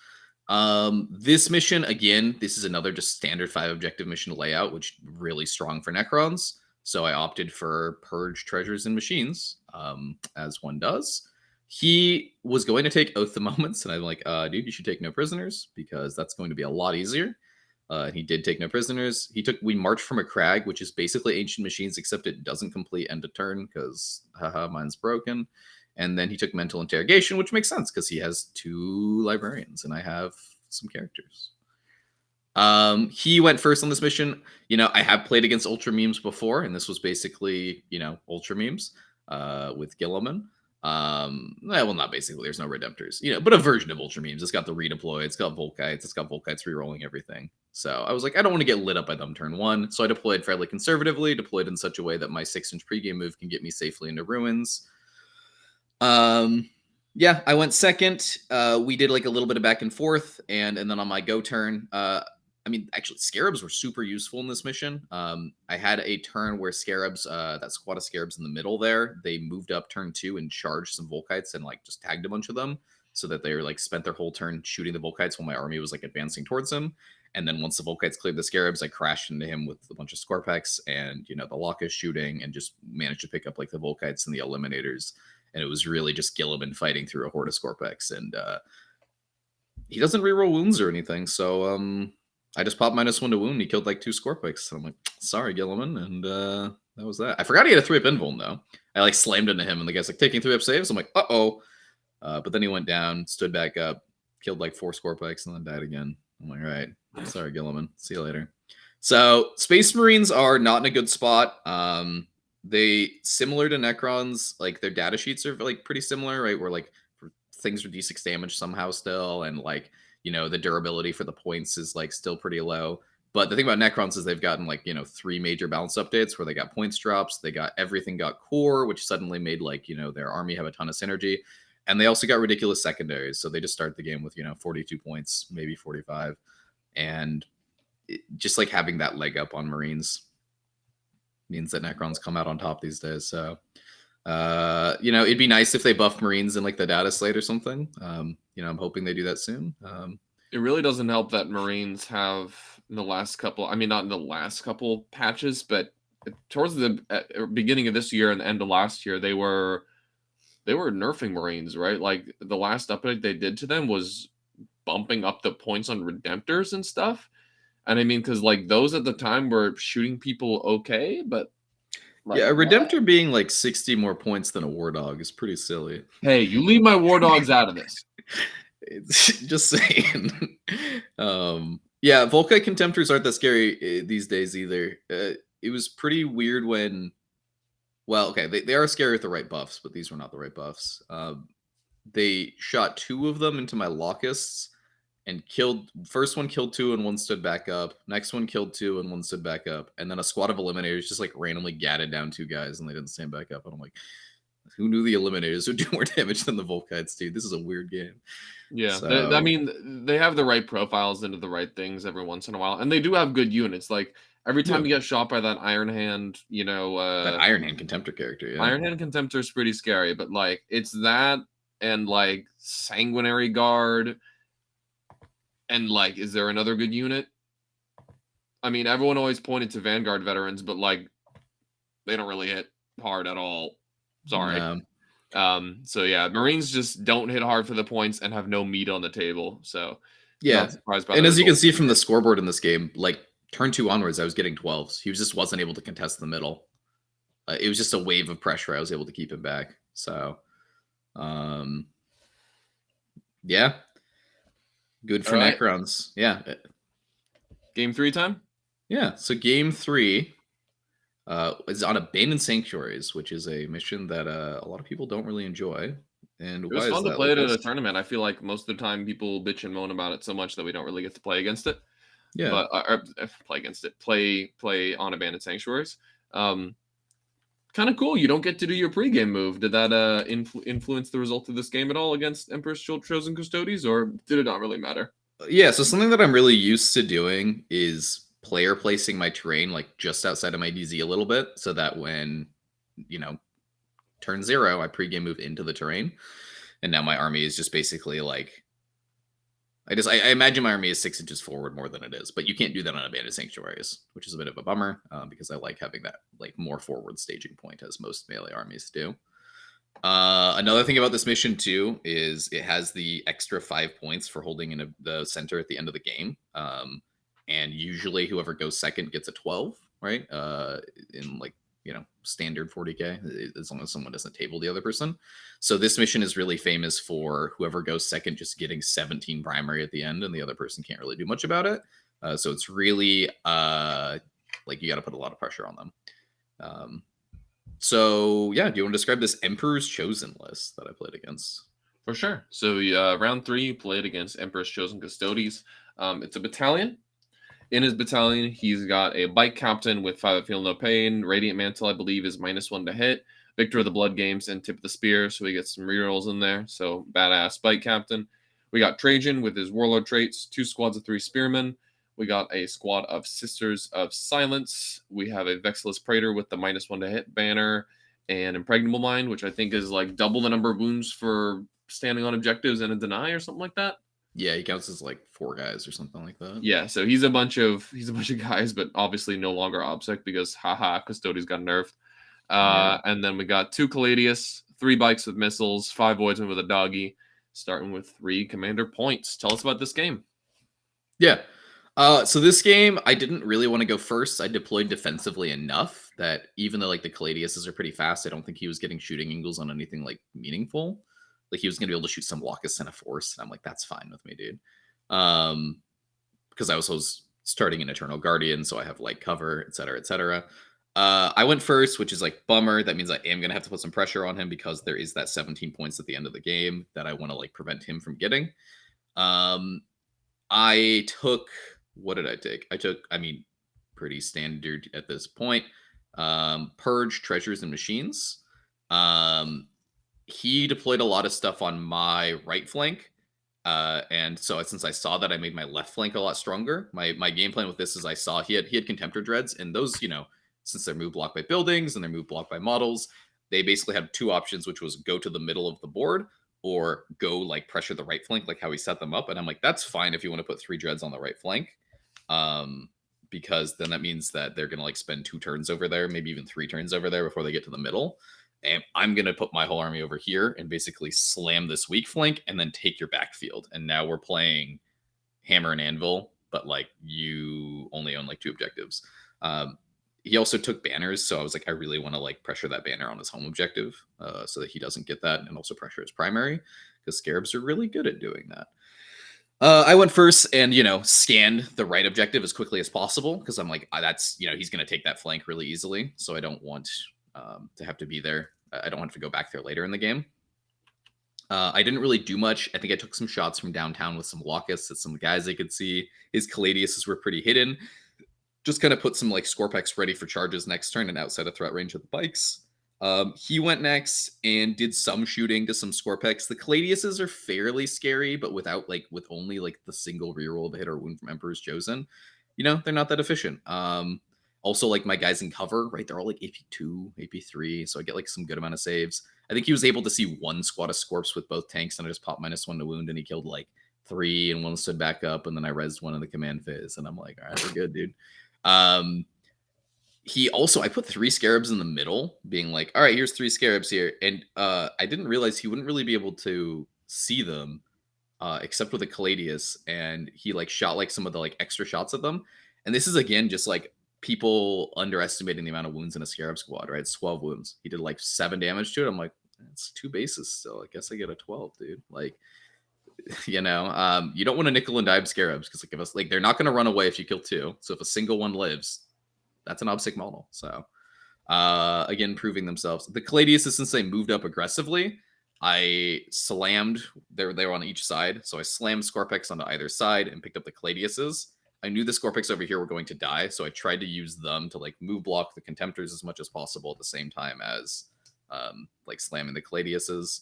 This mission, again, this is another just standard 5 objective mission layout, which really strong for Necrons. So I opted for Purge Treasures and Machines, as one does. He was going to take Oath the Moments, and I'm like, dude, you should take no prisoners, because that's going to be a lot easier. He did take no prisoners. We marched from a crag, which is basically Ancient Machines, except it doesn't complete end of turn, because haha, mine's broken. And then he took Mental Interrogation, which makes sense, because he has 2 librarians, and I have some characters. He went first on this mission. I have played against Ultra Memes before, and this was basically, Ultra Memes with Gilliman. Well, not basically, there's no Redemptors, but a version of Ultra Memes. It's got the redeploy, it's got Volkites, rerolling everything. So I was like, I don't want to get lit up by them turn 1. So I deployed fairly conservatively, deployed in such a way that my 6-inch pregame move can get me safely into ruins. I went second. We did like a little bit of back and forth, and then on my go turn, actually Scarabs were super useful in this mission. I had a turn where Scarabs, that squad of Scarabs in the middle there, they moved up turn 2 and charged some Volkites and like just tagged a bunch of them, so that they were like spent their whole turn shooting the Volkites while my army was like advancing towards him. And then once the Volkites cleared the Scarabs, I crashed into him with a bunch of Scorpex and the Lukas shooting, and just managed to pick up like the Volkites and the Eliminators. And it was really just Gilliman fighting through a horde of Scorpex. And he doesn't reroll wounds or anything, so I just popped -1 to wound. He killed like 2 Scorpix. So I'm like, sorry, Gilliman, and that was that. I forgot he had a 3-up invuln though. I like slammed into him, and the guy's like taking 3-up saves. I'm like, uh-oh. But then he went down, stood back up, killed like 4 Scorpix, and then died again. I'm like, all right, sorry, Gilliman. See you later. So Space Marines are not in a good spot. They, similar to Necrons, like their data sheets are like pretty similar, right? Where like things are d6 damage somehow still, and like, you know, the durability for the points is like still pretty low. But the thing about Necrons is they've gotten like, you know, 3 major balance updates where they got points drops, they got everything got core, which suddenly made like, you know, their army have a ton of synergy. And they also got ridiculous secondaries. So they just start the game with, you know, 42 points, maybe 45. And just like having that leg up on Marines means that Necrons come out on top these days. So, you know, it'd be nice if they buff Marines in like the data slate or something. You know, I'm hoping they do that soon. It really doesn't help that Marines have in the last couple, I mean, not in the last couple patches, but towards the beginning of this year and the end of last year, they were nerfing Marines, right? Like the last update they did to them was bumping up the points on Redemptors and stuff. And I mean, because like those at the time were shooting people okay, but like, yeah, a Redemptor being like 60 more points than a War Dog is pretty silly. Hey, you leave my War Dogs out of this. It's just saying. Yeah, Volkite Contemptors aren't that scary these days either. It was pretty weird when, well, okay, they are scary with the right buffs, but these were not the right buffs. They shot 2 of them into my Locusts and killed, first one killed 2 and 1 stood back up. Next one killed 2 and 1 stood back up. And then a squad of Eliminators just like randomly gatted down 2 guys and they didn't stand back up. And I'm like, who knew the Eliminators would do more damage than the Volkites, dude? This is a weird game. Yeah, So, I mean, they have the right profiles into the right things every once in a while. And they do have good units. Like every time you get shot by that Iron Hand, you know... that Iron Hand Contemptor character, yeah. Iron Hand Contemptor is pretty scary, but like it's that and like Sanguinary Guard. And like, is there another good unit? I mean, everyone always pointed to Vanguard veterans, but like, they don't really hit hard at all. Sorry. No. So yeah, Marines just don't hit hard for the points and have no meat on the table. So yeah, not surprised by and the as you can results. see from the scoreboard in this game, like turn 2 onwards, I was getting 12s. He just wasn't able to contest the middle. It was just a wave of pressure. I was able to keep him back. So, yeah. Good for Necrons. Yeah. Game 3 time? Yeah. So game 3 is on Abandoned Sanctuaries, which is a mission that a lot of people don't really enjoy. And it was fun to play it at a tournament. I feel like most of the time people bitch and moan about it so much that we don't really get to play against it. Yeah. But play against it. Play on Abandoned Sanctuaries. Kind of cool. You don't get to do your pregame move. Did that influence the result of this game at all against Emperor's Chosen Custodes, or did it not really matter? Yeah, so something that I'm really used to doing is player placing my terrain like just outside of my DZ a little bit, so that when, you know, turn 0, I pregame move into the terrain, and now my army is just basically like, I imagine my army is 6 inches forward more than it is, but you can't do that on Abandoned Sanctuaries, which is a bit of a bummer because I like having that like more forward staging point as most melee armies do. Another thing about this mission too is it has the extra 5 points for holding in the center at the end of the game, and usually whoever goes second gets a 12, right? In like, you know, standard 40k, as long as someone doesn't table the other person. So this mission is really famous for whoever goes second just getting 17 primary at the end, and the other person can't really do much about it. So it's really like you got to put a lot of pressure on them. So yeah, do you want to describe this Emperor's Chosen list that I played against? For sure. So round 3, you played against Emperor's Chosen Custodes. It's a battalion. In his battalion, he's got a bike captain with 5 Feel No Pain. Radiant Mantle, I believe, is -1 to hit. Victor of the Blood Games and Tip of the Spear, so we get some rerolls in there. So badass bike captain. We got Trajan with his warlord traits, 2 squads of 3 spearmen. We got a squad of Sisters of Silence. We have a Vexilus Praetor with the -1 to hit banner and Impregnable Mind, which I think is like double the number of wounds for standing on objectives and a deny or something like that. Yeah, he counts as like 4 guys or something like that. Yeah, so he's a bunch of guys, but obviously no longer OBSEC because haha, Custodes got nerfed. And then we got 2 Caladius, 3 bikes with missiles, 5 Voidsmen with a doggy, starting with 3 commander points. Tell us about this game. Yeah. So this game, I didn't really want to go first. I deployed defensively enough that even though like the Caladiuses are pretty fast, I don't think he was getting shooting angles on anything like meaningful. Like he was going to be able to shoot some Lukas and a Force, and I'm like, that's fine with me, dude. Because I was starting an Eternal Guardian, so I have light cover, etc., etc. I went first, which is like bummer. That means I am going to have to put some pressure on him because there is that 17 points at the end of the game that I want to like prevent him from getting. I took, what did I take? I mean, pretty standard at this point. Purge, Treasures, and Machines. He deployed a lot of stuff on my right flank. And so since I saw that, I made my left flank a lot stronger. My game plan with this is I saw he had Contemptor Dreads, and those, you know, since they're move blocked by buildings and they're move blocked by models, they basically had 2 options, which was go to the middle of the board or go like pressure the right flank, like how he set them up. And I'm like, that's fine if you want to put 3 dreads on the right flank. Because then that means that they're going to like spend 2 turns over there, maybe even 3 turns over there before they get to the middle. And I'm going to put my whole army over here and basically slam this weak flank and then take your backfield. And now we're playing Hammer and Anvil, but like you only own like 2 objectives. He also took banners, so I was like, I really want to like pressure that banner on his home objective so that he doesn't get that, and also pressure his primary, because Scarabs are really good at doing that. I went first and, you know, scanned the right objective as quickly as possible, because I'm like, that's, you know, he's going to take that flank really easily, so I don't want to have to be there. I don't want to go back there later in the game. I didn't really do much. I think I took some shots from downtown with some Lukas at some guys I could see. His Caladiuses were pretty hidden. Just kind of put some like Scorpex ready for charges next turn and outside of threat range of the bikes. He went next and did some shooting to some Scorpex. The Caladiuses are fairly scary, but with only like the single reroll of a hit or wound from Emperor's Chosen, you know, they're not that efficient. Also, like my guys in cover, right? They're all like AP2, AP3, so I get like some good amount of saves. I think he was able to see 1 squad of Scorps with both tanks, and I just popped -1 to wound, and he killed like 3, and 1 stood back up, and then I rezzed 1 in the command phase, and I'm like, all right, we're good, dude. He also, I put 3 Scarabs in the middle, being like, all right, here's 3 Scarabs here. And I didn't realize he wouldn't really be able to see them except with a Caladius. And he like shot like some of the like extra shots at them. And this is again, just like people underestimating the amount of wounds in a Scarab squad, right? It's 12 wounds. He did like 7 damage to it. I'm like, it's 2 bases still. I guess I get a 12, dude. Like, you know, you don't want to nickel and dime Scarabs because like they're not going to run away if you kill 2. So if a single one lives, that's an obsec model. So again, proving themselves. The Caladiuses, since they moved up aggressively, I slammed. They were on each side, so I slammed Scorpex onto either side and picked up the Caladiuses. I knew the Scorpex over here were going to die, so I tried to use them to like move block the Contemptors as much as possible at the same time as like slamming the Caladiuses.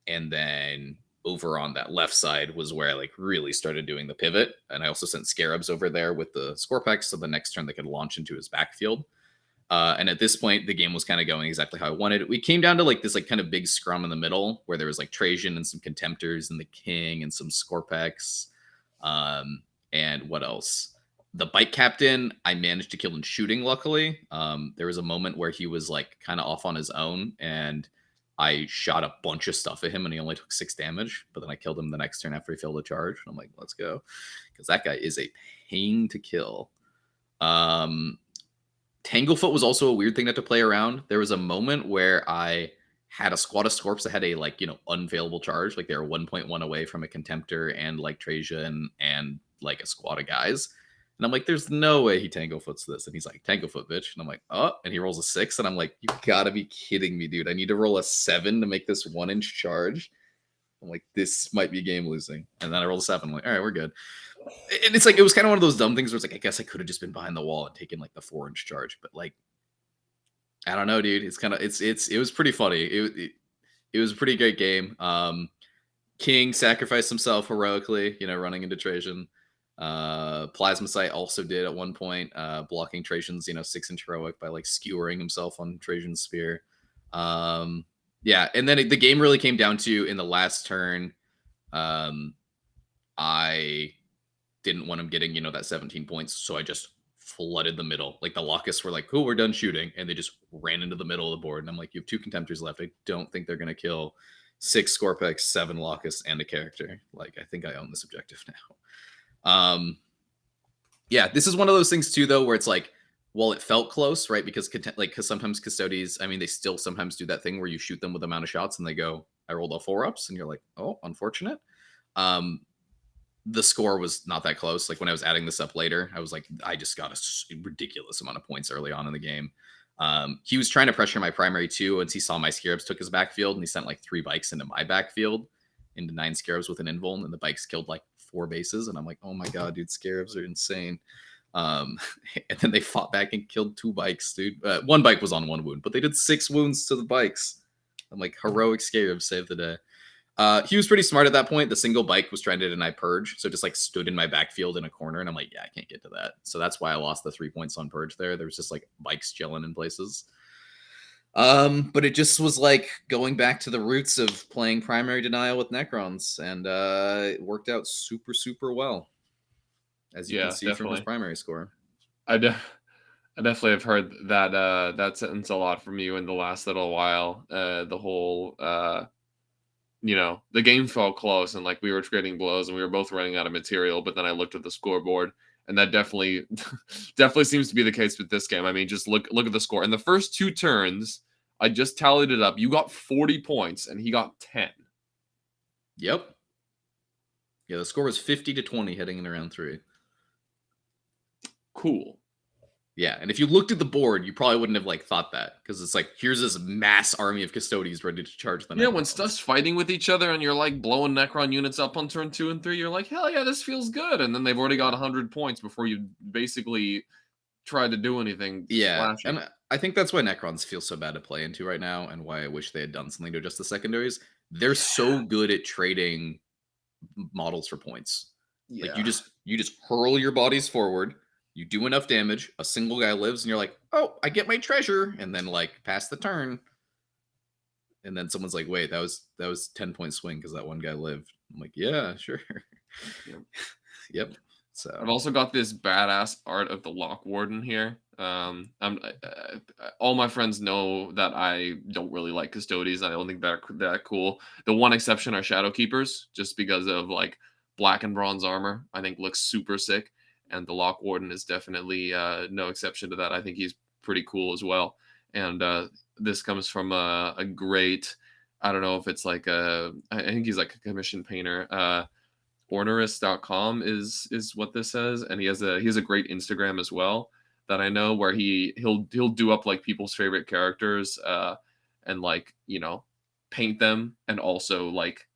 And then over on that left side was where I like really started doing the pivot. And I also sent Scarabs over there with the Scorpex, so the next turn they could launch into his backfield. And at this point, the game was kind of going exactly how I wanted. We came down to like this like kind of big scrum in the middle where there was like Trajan and some Contemptors and the King and some Scorpex. And what else? The Bike Captain, I managed to kill in shooting, luckily. There was a moment where he was like kind of off on his own, and I shot a bunch of stuff at him and he only took 6 damage, but then I killed him the next turn after he failed a charge. I'm like, let's go. Because that guy is a pain to kill. Tanglefoot was also a weird thing not to play around. There was a moment where I had a squad of Scorps that had a like, you know, unfailable charge. Like they were 1.1 away from a Contemptor and like Trajan and like a squad of guys. And I'm like, there's no way he Tanglefoots this. And he's like, Tanglefoot, bitch. And I'm like, oh, and he rolls a 6. And I'm like, you gotta be kidding me, dude. I need to roll a 7 to make this 1-inch charge. I'm like, this might be game losing. And then I rolled a 7. I'm like, all right, we're good. And it's like, it was kind of one of those dumb things where it's like, I guess I could have just been behind the wall and taken like the 4-inch charge. But like, I don't know, dude. It's kind of, it was pretty funny. It was a pretty great game. King sacrificed himself heroically, you know, running into Trajan. Plasma Sight also did at one point, blocking Trajan's, you know, 6-inch heroic by like skewering himself on Trajan's spear. Yeah, and then the game really came down to in the last turn. I didn't want him getting, you know, that 17 points, so I just flooded the middle. Like the Lukas were like, cool, we're done shooting, and they just ran into the middle of the board. And I'm like, you have 2 Contemptors left. I don't think they're gonna kill 6 score picks, 7 Lukas, and a character. Like, I think I own this objective now. Yeah, this is one of those things too, though, where it's like, well, it felt close, right? Because sometimes Custodies, I mean, they still sometimes do that thing where you shoot them with the amount of shots and they go, I rolled all 4-ups, and you're like, oh, unfortunate. The score was not that close. Like when I was adding this up later, I was like, I just got a ridiculous amount of points early on in the game. He was trying to pressure my primary too, once he saw my Scarabs took his backfield, and he sent like 3 bikes into my backfield, into 9 Scarabs with an invuln, and the bikes killed like 4 bases, and I'm like, oh my god, dude, Scarabs are insane. And then they fought back and killed 2 bikes, dude. 1 bike was on 1 wound, but they did 6 wounds to the bikes. I'm like, heroic Scarabs saved the day. He was pretty smart at that point. The single bike was trying to deny purge, so just like stood in my backfield in a corner, and I'm like, yeah, I can't get to that. So that's why I lost the 3 points on purge there. There was just like bikes chilling in places. But it just was like going back to the roots of playing primary denial with Necrons, and it worked out super, super well, as you can see from his primary score. I definitely have heard that that sentence a lot from you in the last little while. The whole the game felt close, and like we were trading blows, and we were both running out of material. But then I looked at the scoreboard, and that definitely seems to be the case with this game. I mean, just look at the score. In the first 2 turns, I just tallied it up. You got 40 points, and he got 10. Yep. Yeah, the score was 50-20 heading into round 3. Cool. Yeah, and if you looked at the board, you probably wouldn't have like thought that, because it's like, here's this mass army of Custodies ready to charge the Necrons. Yeah, when stuff's fighting with each other and you're like blowing Necron units up on turn 2 and 3, you're like, hell yeah, this feels good. And then they've already got 100 points before you basically try to do anything. Yeah, flashy. and I think that's why Necrons feel so bad to play into right now, and why I wish they had done something to adjust the secondaries. They're so good at trading models for points. Yeah. Like you just hurl your bodies forward. You do enough damage, a single guy lives, and you're like, oh, I get my treasure, and then like pass the turn. And then someone's like, wait, that was 10-point swing because that one guy lived. I'm like, yeah, sure. Yep. So I've also got this badass art of the Lock Warden here. All my friends know that I don't really like Custodies. I don't think they're that cool. The one exception are Shadow Keepers, just because of like black and bronze armor. I think looks super sick. And the Lock Warden is definitely no exception to that. I think he's pretty cool as well. And this comes from a great, I don't know if it's like I think he's like a commission painter. Ornerist.com is what this says. And he has a great Instagram as well that I know, where he'll do up like people's favorite characters and like, paint them, and also like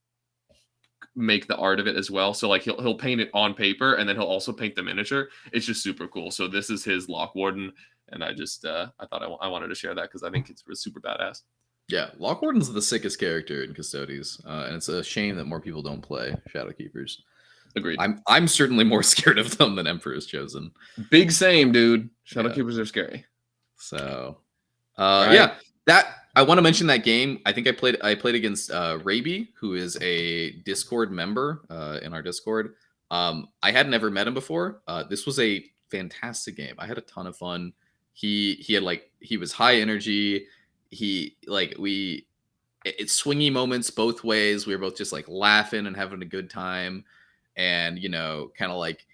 make the art of it as well. So like he'll paint it on paper, and then he'll also paint the miniature. It's just super cool. So this is his Lock Warden, and I just I thought I wanted to share that because I think it's super badass. Yeah, Lock Warden's the sickest character in Custodies, and it's a shame that more people don't play Shadow Keepers. Agreed. I'm certainly more scared of them than Emperor's Chosen. Big same, dude. Shadow Keepers are scary. So yeah, that I want to mention that game. I think I played against Raby, who is a Discord member in our Discord. I had never met him before. This was a fantastic game. I had a ton of fun. He was high energy. It's swingy moments both ways. We were both just like laughing and having a good time, and kind of like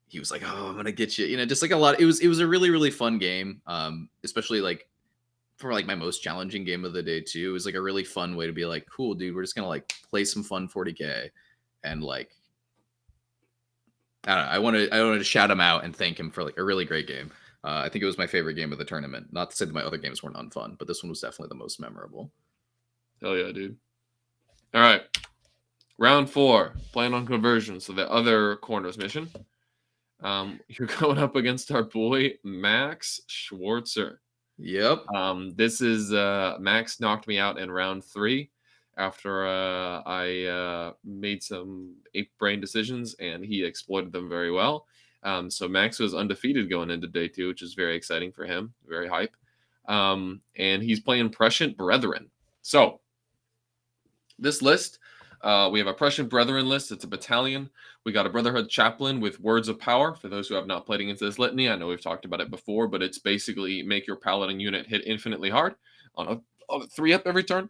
he was like, oh, I'm gonna get you, just like a lot. It was a really, really fun game, especially like for like my most challenging game of the day too. It was like a really fun way to be like, cool, dude, we're just gonna like play some fun 40k, and like I don't know, I wanted to shout him out and thank him for like a really great game. I think it was my favorite game of the tournament. Not to say that my other games weren't unfun, but this one was definitely the most memorable. Hell yeah, dude. All right. Round 4, playing on conversion. So the other corners mission. You're going up against our boy, Max Schwarzer. Yep. This is Max knocked me out in round 3 after I made some ape-brain decisions, and he exploited them very well. So Max was undefeated going into day 2, which is very exciting for him. Very hype. And he's playing Prescient Brethren. So this list, we have a Prescient Brethren list. It's a battalion. We got a Brotherhood Chaplain with Words of Power. For those who have not played against this litany, I know we've talked about it before, but it's basically make your Paladin unit hit infinitely hard on a 3-up every turn.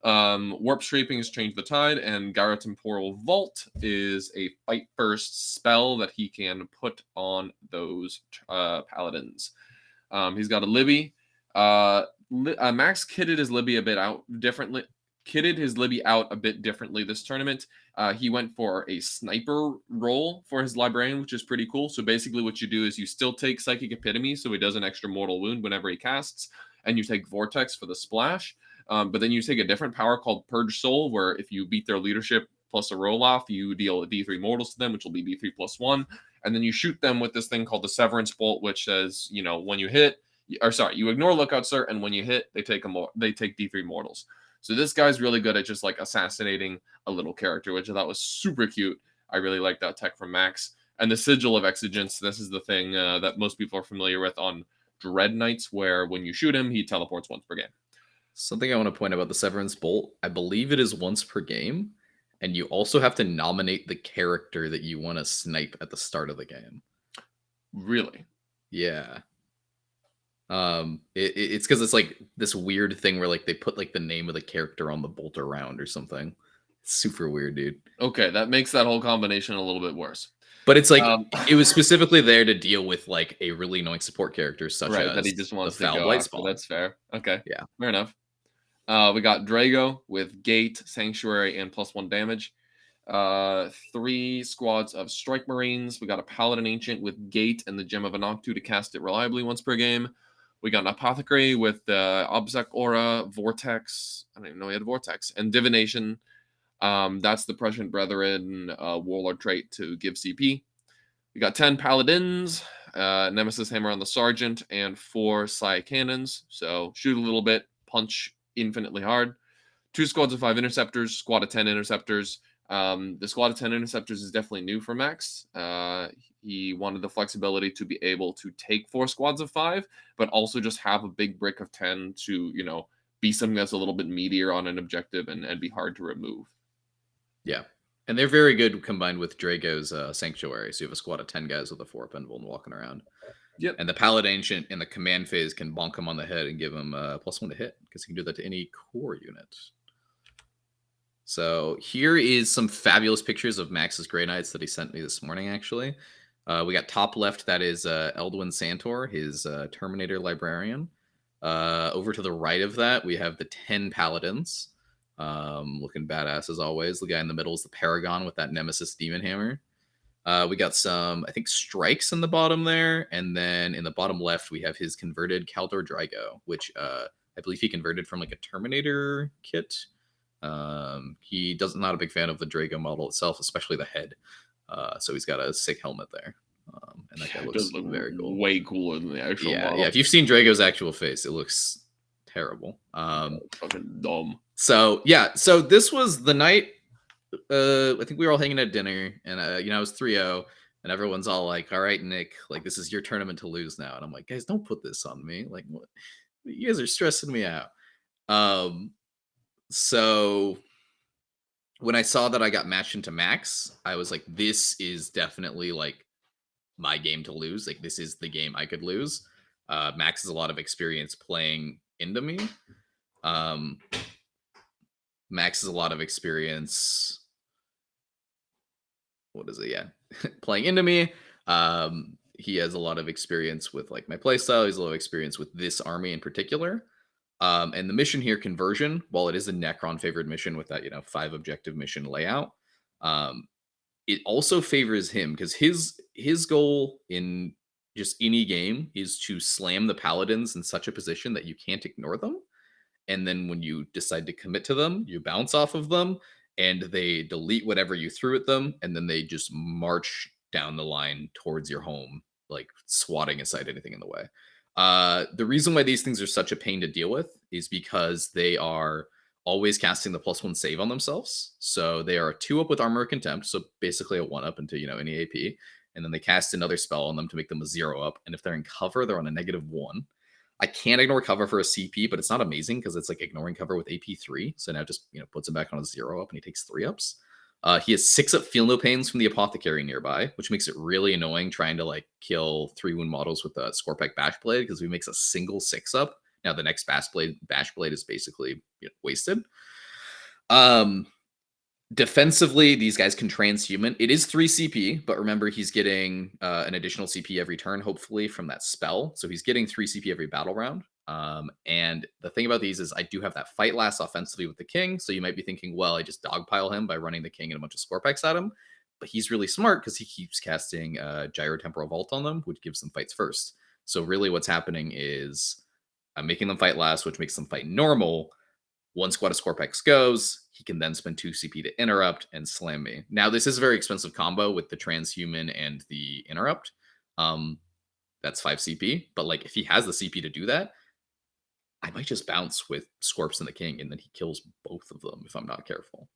Warp Shaping has changed the tide, and Gyro Temporal Vault is a fight first spell that he can put on those paladins. He's got a Libby. Max kitted his Libby a bit out differently. Kitted his Libby out a bit differently this tournament. He went for a sniper role for his librarian, which is pretty cool. So basically, what you do is you still take Psychic Epitome, so he does an extra mortal wound whenever he casts, and you take Vortex for the splash. But then you take a different power called Purge Soul, where if you beat their leadership plus a roll off, you deal a D3 mortals to them, which will be D3 plus 1. And then you shoot them with this thing called the Severance Bolt, which says, when you hit, you ignore Lookout Sir, and when you hit, they take D3 mortals. So this guy's really good at just like assassinating a little character, which I thought was super cute. I really like that tech from Max. And the Sigil of Exigence, this is the thing that most people are familiar with on Dread Knights, where when you shoot him, he teleports once per game. Something I want to point out about the Severance Bolt, I believe it is once per game, and you also have to nominate the character that you want to snipe at the start of the game. Really? Yeah. It's because it's like this weird thing where like they put like the name of the character on the bolt around or something. It's super weird, dude. Okay, that makes that whole combination a little bit worse. But it's like it was specifically there to deal with like a really annoying support character such as that he just wants the to Foul go Blight after. Spawn. That's fair. Okay. Yeah. Fair enough. We got Drago with Gate, Sanctuary, and +1 damage. 3 squads of Strike Marines. We got a Paladin Ancient with Gate and the Gem of Anoktu to cast it reliably once per game. We got an Apothecary with the Obsec Aura, Vortex. I don't even know he had Vortex. And Divination. That's the Prescient Brethren Warlord trait to give CP. We got 10 Paladins, Nemesis Hammer on the Sergeant, and 4 Psi Cannons. So shoot a little bit, punch infinitely hard. 2 squads of 5 Interceptors, squad of 10 Interceptors. The squad of 10 Interceptors is definitely new for Max. He wanted the flexibility to be able to take 4 squads of 5, but also just have a big brick of 10 to, be something that's a little bit meatier on an objective and be hard to remove. Yeah. And they're very good combined with Drago's Sanctuary. So you have a squad of 10 guys with a 4-up and walking around. Yep. And the Paladin Ancient in the command phase can bonk him on the head and give him +1 to hit, because he can do that to any core unit. So here is some fabulous pictures of Max's Grey Knights that he sent me this morning, actually. We got top left, that is Eldwin Santor, his Terminator Librarian. Over to the right of that, we have the 10 Paladins. Looking badass as always. The guy in the middle is the Paragon with that Nemesis Demon Hammer. We got some, I think, strikes in the bottom there. And then in the bottom left, we have his converted Caldor Drago, which I believe he converted from like a Terminator kit. He not a big fan of the Drago model itself, especially the head. So he's got a sick helmet there. And that guy looks very cool. Way cooler than the actual model. Yeah, if you've seen Drago's actual face, it looks terrible. Fucking dumb. So this was the night. I think we were all hanging at dinner, and I was 3-0, and everyone's all like, "All right, Nick, like this is your tournament to lose now." And I'm like, "Guys, don't put this on me. Like, what? You guys are stressing me out." So when I saw that I got matched into Max, I was like, "This is definitely like my game to lose. Like, this is the game I could lose." Max has a lot of experience playing into me. Max has a lot of experience. What is it? Yeah. Playing into me. He has a lot of experience with like my playstyle. He has a lot of experience with this army in particular. And the mission here, Conversion, while it is a Necron favored mission with that, 5 objective mission layout, it also favors him because his goal in just any game is to slam the Paladins in such a position that you can't ignore them. And then when you decide to commit to them, you bounce off of them and they delete whatever you threw at them. And then they just march down the line towards your home, like swatting aside anything in the way. The reason why these things are such a pain to deal with is because they are always casting the +1 save on themselves. So they are a 2-up with Armor of Contempt. So basically a 1-up into, any AP. And then they cast another spell on them to make them a 0-up. And if they're in cover, they're on a -1. I can't ignore cover for a CP, but it's not amazing because it's like ignoring cover with AP3. So now it just puts him back on a 0-up and he takes 3-ups. He has 6-up Feel No Pains from the Apothecary nearby, which makes it really annoying trying to like kill 3-wound models with a Scorpec Bashblade because he makes a single 6-up. Now the next Bashblade is basically wasted. Defensively, these guys can transhuman. It is 3 CP, but remember he's getting an additional CP every turn, hopefully, from that spell. So he's getting 3 CP every battle round. And the thing about these is I do have that fight last offensively with the king. So you might be thinking, well, I just dogpile him by running the king and a bunch of Scorpex at him. But he's really smart because he keeps casting Gyrotemporal Vault on them, which gives them fights first. So really what's happening is I'm making them fight last, which makes them fight normal. One squad of Scorpex goes, he can then spend 2 CP to interrupt and slam me. Now, this is a very expensive combo with the transhuman and the interrupt. That's 5 CP. But like, if he has the CP to do that, I might just bounce with Scorps and the king, and then he kills both of them if I'm not careful.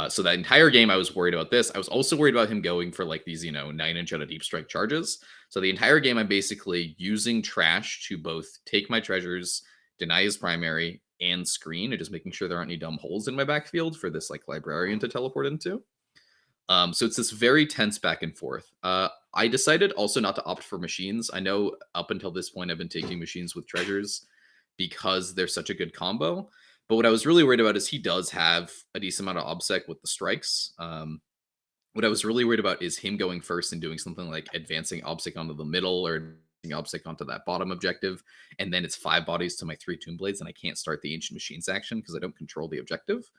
So that entire game, I was worried about this. I was also worried about him going for like these, 9-inch out of deep strike charges. So the entire game, I'm basically using trash to both take my treasures, deny his primary, and screen, and just making sure there aren't any dumb holes in my backfield for this like librarian to teleport into. So it's this very tense back and forth. I decided also not to opt for machines. I know up until this point I've been taking machines with treasures because they're such a good combo. But what I was really worried about is he does have a decent amount of obsec with the strikes. What I was really worried about is him going first and doing something like advancing obsec onto the middle or obsec onto that bottom objective, and then it's 5 bodies to my 3 Tomb Blades, and I can't start the Ancient Machines action because I don't control the objective.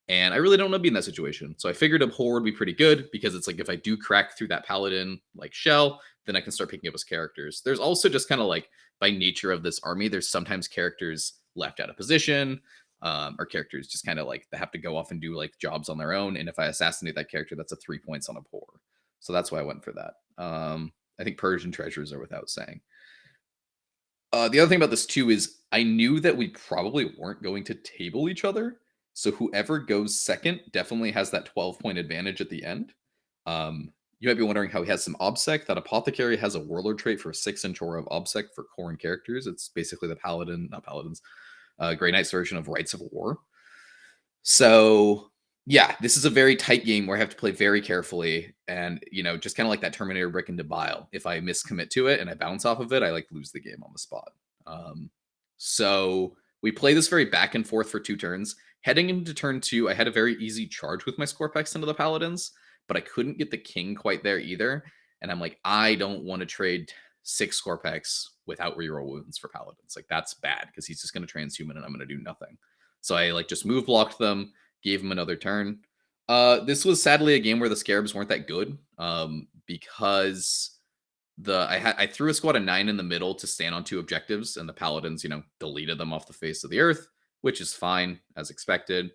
And I really don't want to be in that situation. So I figured Abhor would be pretty good because it's like if I do crack through that Paladin like shell, then I can start picking up his characters. There's also just kind of like by nature of this army, there's sometimes characters left out of position, or characters just kind of like they have to go off and do like jobs on their own. And if I assassinate that character, that's a 3 points on Abhor. So that's why I went for that. I think Persian treasures are without saying. The other thing about this too is I knew that we probably weren't going to table each other. So whoever goes second definitely has that 12-point advantage at the end. You might be wondering how he has some obsec. That apothecary has a warlord trait for a 6-inch aura of obsec for Khorne characters. It's basically the paladin, not paladins, Grey Knight's version of Rights of War. So yeah, this is a very tight game where I have to play very carefully and, just kind of like that Terminator brick into bile. If I miscommit to it and I bounce off of it, I like lose the game on the spot. So we play this very back and forth for 2 turns. Heading into turn 2, I had a very easy charge with my Scorpex into the Paladins, but I couldn't get the king quite there either. And I'm like, I don't want to trade 6 Scorpex without reroll wounds for Paladins. Like, that's bad because he's just going to transhuman and I'm going to do nothing. So I like just move blocked them, gave him another turn. This was sadly a game where the Scarabs weren't that good because I threw a squad of 9 in the middle to stand on 2 objectives, and the Paladins, deleted them off the face of the earth, which is fine, as expected.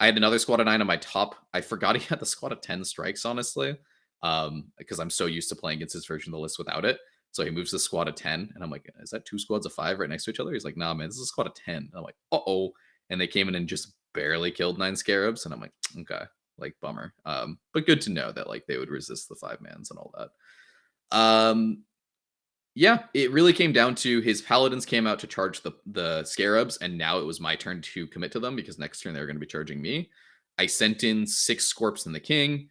I had another squad of 9 on my top. I forgot he had the squad of 10 strikes, honestly, because I'm so used to playing against his version of the list without it. So he moves the squad of 10, and I'm like, is that 2 squads of 5 right next to each other? He's like, nah, man, this is a squad of 10. And I'm like, uh-oh. And they came in and just barely killed 9 Scarabs, and I'm like, okay, like, bummer. But good to know that, like, they would resist the 5-mans and all that. Yeah, it really came down to his Paladins came out to charge the Scarabs, and now it was my turn to commit to them because next turn they're going to be charging me. I sent in 6 Scorps and the King.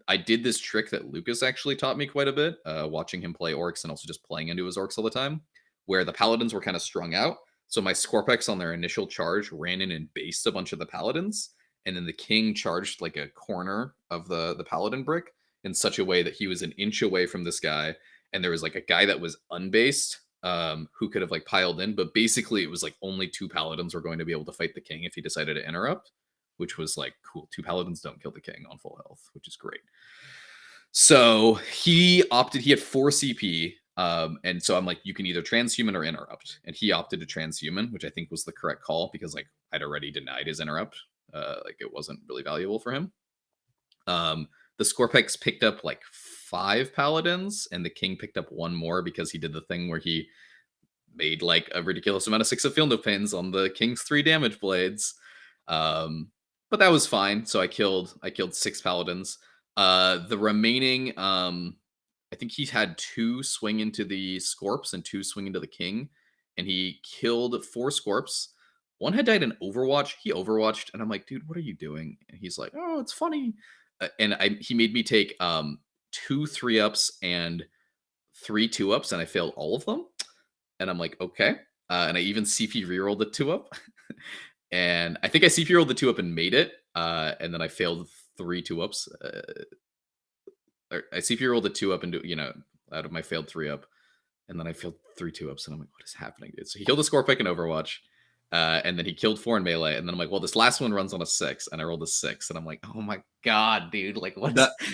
I did this trick that Lukas actually taught me quite a bit, watching him play Orcs and also just playing into his Orcs all the time, where the Paladins were kind of strung out. So my Scorpex on their initial charge ran in and based a bunch of the Paladins, and then the King charged like a corner of the Paladin brick in such a way that he was an inch away from this guy, and there was like a guy that was unbased who could have like piled in, but basically it was like only 2 Paladins were going to be able to fight the King if he decided to interrupt, which was like cool. 2 Paladins don't kill the King on full health, which is great. So he opted, he had 4 CP, and so I'm like, you can either transhuman or interrupt, and he opted to transhuman, which I think was the correct call because like I'd already denied his interrupt, like it wasn't really valuable for him. The Scorpex picked up like 5 Paladins, and the King picked up 1 more because he did the thing where he made like a ridiculous amount of 6 of Field of Pins on the King's 3 damage blades. But that was fine. So I killed 6 Paladins. The remaining, I think he had 2 swing into the Scorps and 2 swing into the King, and he killed 4 Scorps. 1 had died in Overwatch. He Overwatched, and I'm like, dude, what are you doing? And he's like, oh, it's funny. And he made me take 2 3-ups and 3 2-ups, and I failed all of them. And I'm like, okay. And I even CP rerolled the 2-up. And I think I CP rolled the 2-up and made it. And then I failed 3 2-ups. I CP rolled a 2-up and out of my failed 3-up. And then I failed 3 2-ups. And I'm like, what is happening, dude? So he killed a Scorpic in Overwatch. And then he killed 4 in melee. And then I'm like, well, this last one runs on a 6. And I rolled a 6. And I'm like, oh my God, dude. Like,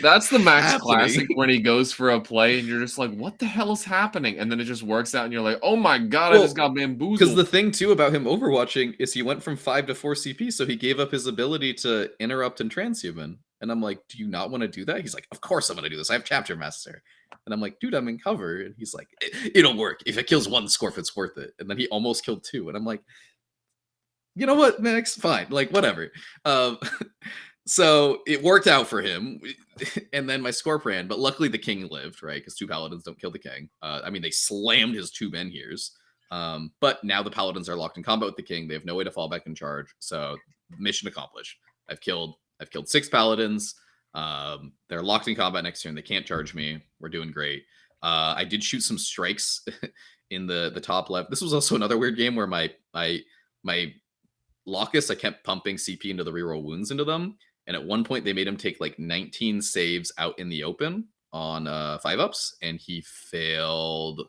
that's the Max happening? Classic when he goes for a play and you're just like, what the hell is happening? And then it just works out and you're like, oh my God, I just got bamboozled. Because the thing too about him overwatching is he went from 5 to 4 CP. So he gave up his ability to interrupt and transhuman. And I'm like, do you not want to do that? He's like, of course I'm going to do this. I have Chapter Master. And I'm like, dude, I'm in cover. And he's like, it'll work. If it kills 1 Scorp, it's worth it. And then he almost killed 2. And I'm like, you know what, Max? Fine. Like, whatever. So it worked out for him. And then my Scorp ran. But luckily the King lived, right? Because 2 Paladins don't kill the King. I mean, they slammed his 2 Menhirs. But now the Paladins are locked in combat with the King. They have no way to fall back and charge. So mission accomplished. I've killed 6 Paladins. They're locked in combat next turn. They can't charge me. We're doing great. I did shoot some strikes in the top left. This was also another weird game where my Lukas, I kept pumping CP into the reroll wounds into them. And at one point, they made him take like 19 saves out in the open on 5-ups. And he failed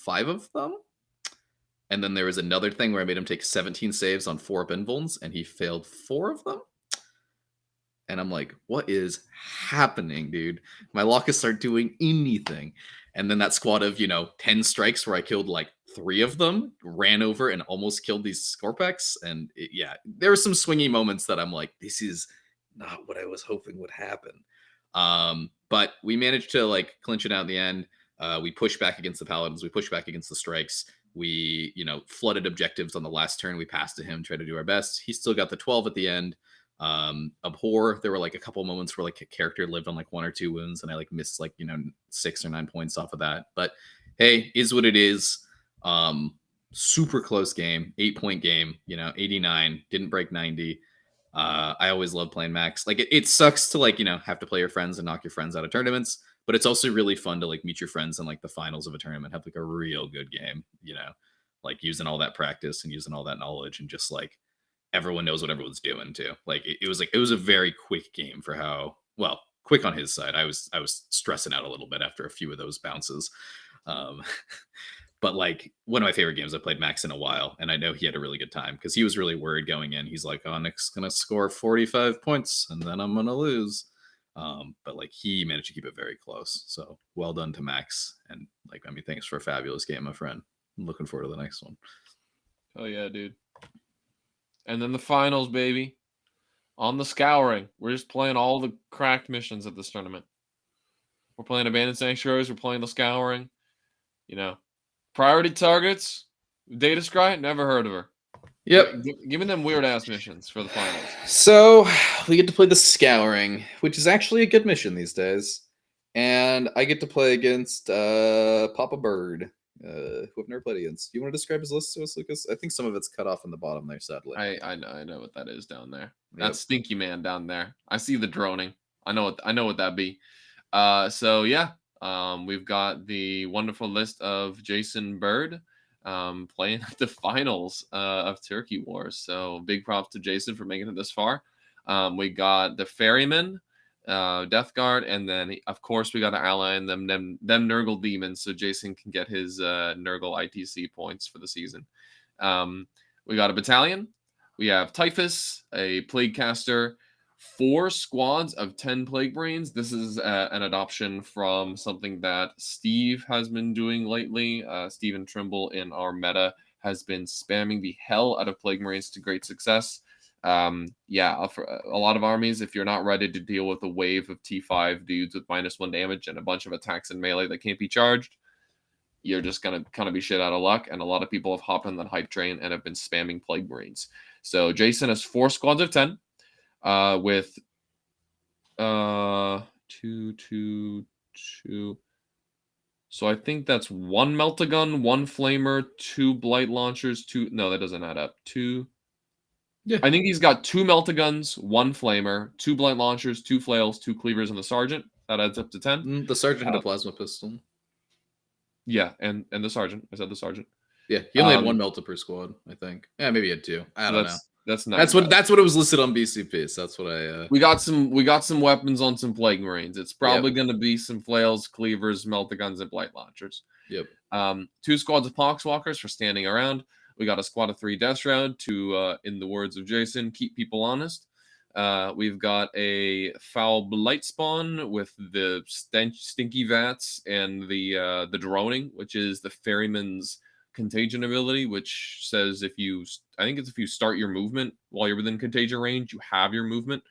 5 of them. And then there was another thing where I made him take 17 saves on 4-up invulns. And he failed 4 of them. And I'm like, what is happening, dude? My Lukas aren't doing anything. And then that squad of, 10 strikes where I killed like 3 of them, ran over and almost killed these Scorpex. And there were some swingy moments that I'm like, this is not what I was hoping would happen. But we managed to like clinch it out in the end. We pushed back against the Paladins. We pushed back against the strikes. We, flooded objectives on the last turn. We passed to him, tried to do our best. He still got the 12 at the end. Abhor, there were like a couple moments where like a character lived on like 1 or 2 wounds and I like missed like 6 or 9 points off of that, but hey, is what it is. Super close game, 8-point game, 89, didn't break 90. I always love playing Max. Like it sucks to like have to play your friends and knock your friends out of tournaments, but it's also really fun to like meet your friends in like the finals of a tournament, have like a real good game, like using all that practice and using all that knowledge and just like everyone knows what everyone's doing too. Like it was a very quick game for how quick on his side. I was stressing out a little bit after a few of those bounces. But like one of my favorite games I played Max in a while, and I know he had a really good time because he was really worried going in. He's like, oh, Nick's gonna score 45 points and then I'm gonna lose. But like he managed to keep it very close. So well done to Max. And like, I mean, thanks for a fabulous game, my friend. I'm looking forward to the next one. Oh yeah, dude. And then the finals, baby. On the Scouring. We're just playing all the cracked missions at this tournament. We're playing Abandoned Sanctuaries. We're playing the Scouring. Priority targets. Data Scry, never heard of her. Yep. Give me them weird-ass missions for the finals. So we get to play the Scouring, which is actually a good mission these days. And I get to play against Papa Bird, who I've never played against. Do you want to describe his list to us, Lukas? I think some of it's cut off in the bottom there, sadly. I know what that is down there. Yep. That's Stinky Man down there. I see the droning. I know what that be. So yeah, we've got the wonderful list of Jason Bird playing at the finals of Turkey Wars. So big props to Jason for making it this far. We got the Ferryman, Death Guard, and then of course we got to ally in them Nurgle Demons so Jason can get his Nurgle ITC points for the season. We got a battalion. We have Typhus, a Plague Caster, 4 squads of 10 Plague Brains. This is an adoption from something that Steve has been doing lately. Steven Trimble in our meta has been spamming the hell out of Plague Marines to great success. For a lot of armies, if you're not ready to deal with a wave of T5 dudes with -1 damage and a bunch of attacks in melee that can't be charged, you're just going to kind of be shit out of luck. And a lot of people have hopped on that hype train and have been spamming Plague Marines. So Jason has 4 squads of 10. With 2, 2, 2. So I think that's 1 Meltagun, 1 Flamer, 2 Blight Launchers, 2. No, that doesn't add up. 2. Yeah. I think he's got 2 Meltaguns, 1 Flamer, 2 Blight Launchers, 2 Flails, 2 Cleavers, and the Sergeant. That adds up to 10. The Sergeant had a Plasma Pistol. Yeah, and the Sergeant. I said the Sergeant. Yeah, he only had 1 Melta per squad, I think. Yeah, maybe he had 2. I don't know. That's nice. That's what it was listed on BCP. So that's what I. We got some weapons on some Plague Marines. It's probably going to be some flails, cleavers, melta-guns, and blight launchers. Yep. 2 squads of poxwalkers for standing around. We got a squad of 3 Death Shroud to, in the words of Jason, keep people honest. We've got a foul blight spawn with the stinky vats and the droning, which is the ferryman's contagion ability, which says if you start your movement while you're within contagion range, you have your movement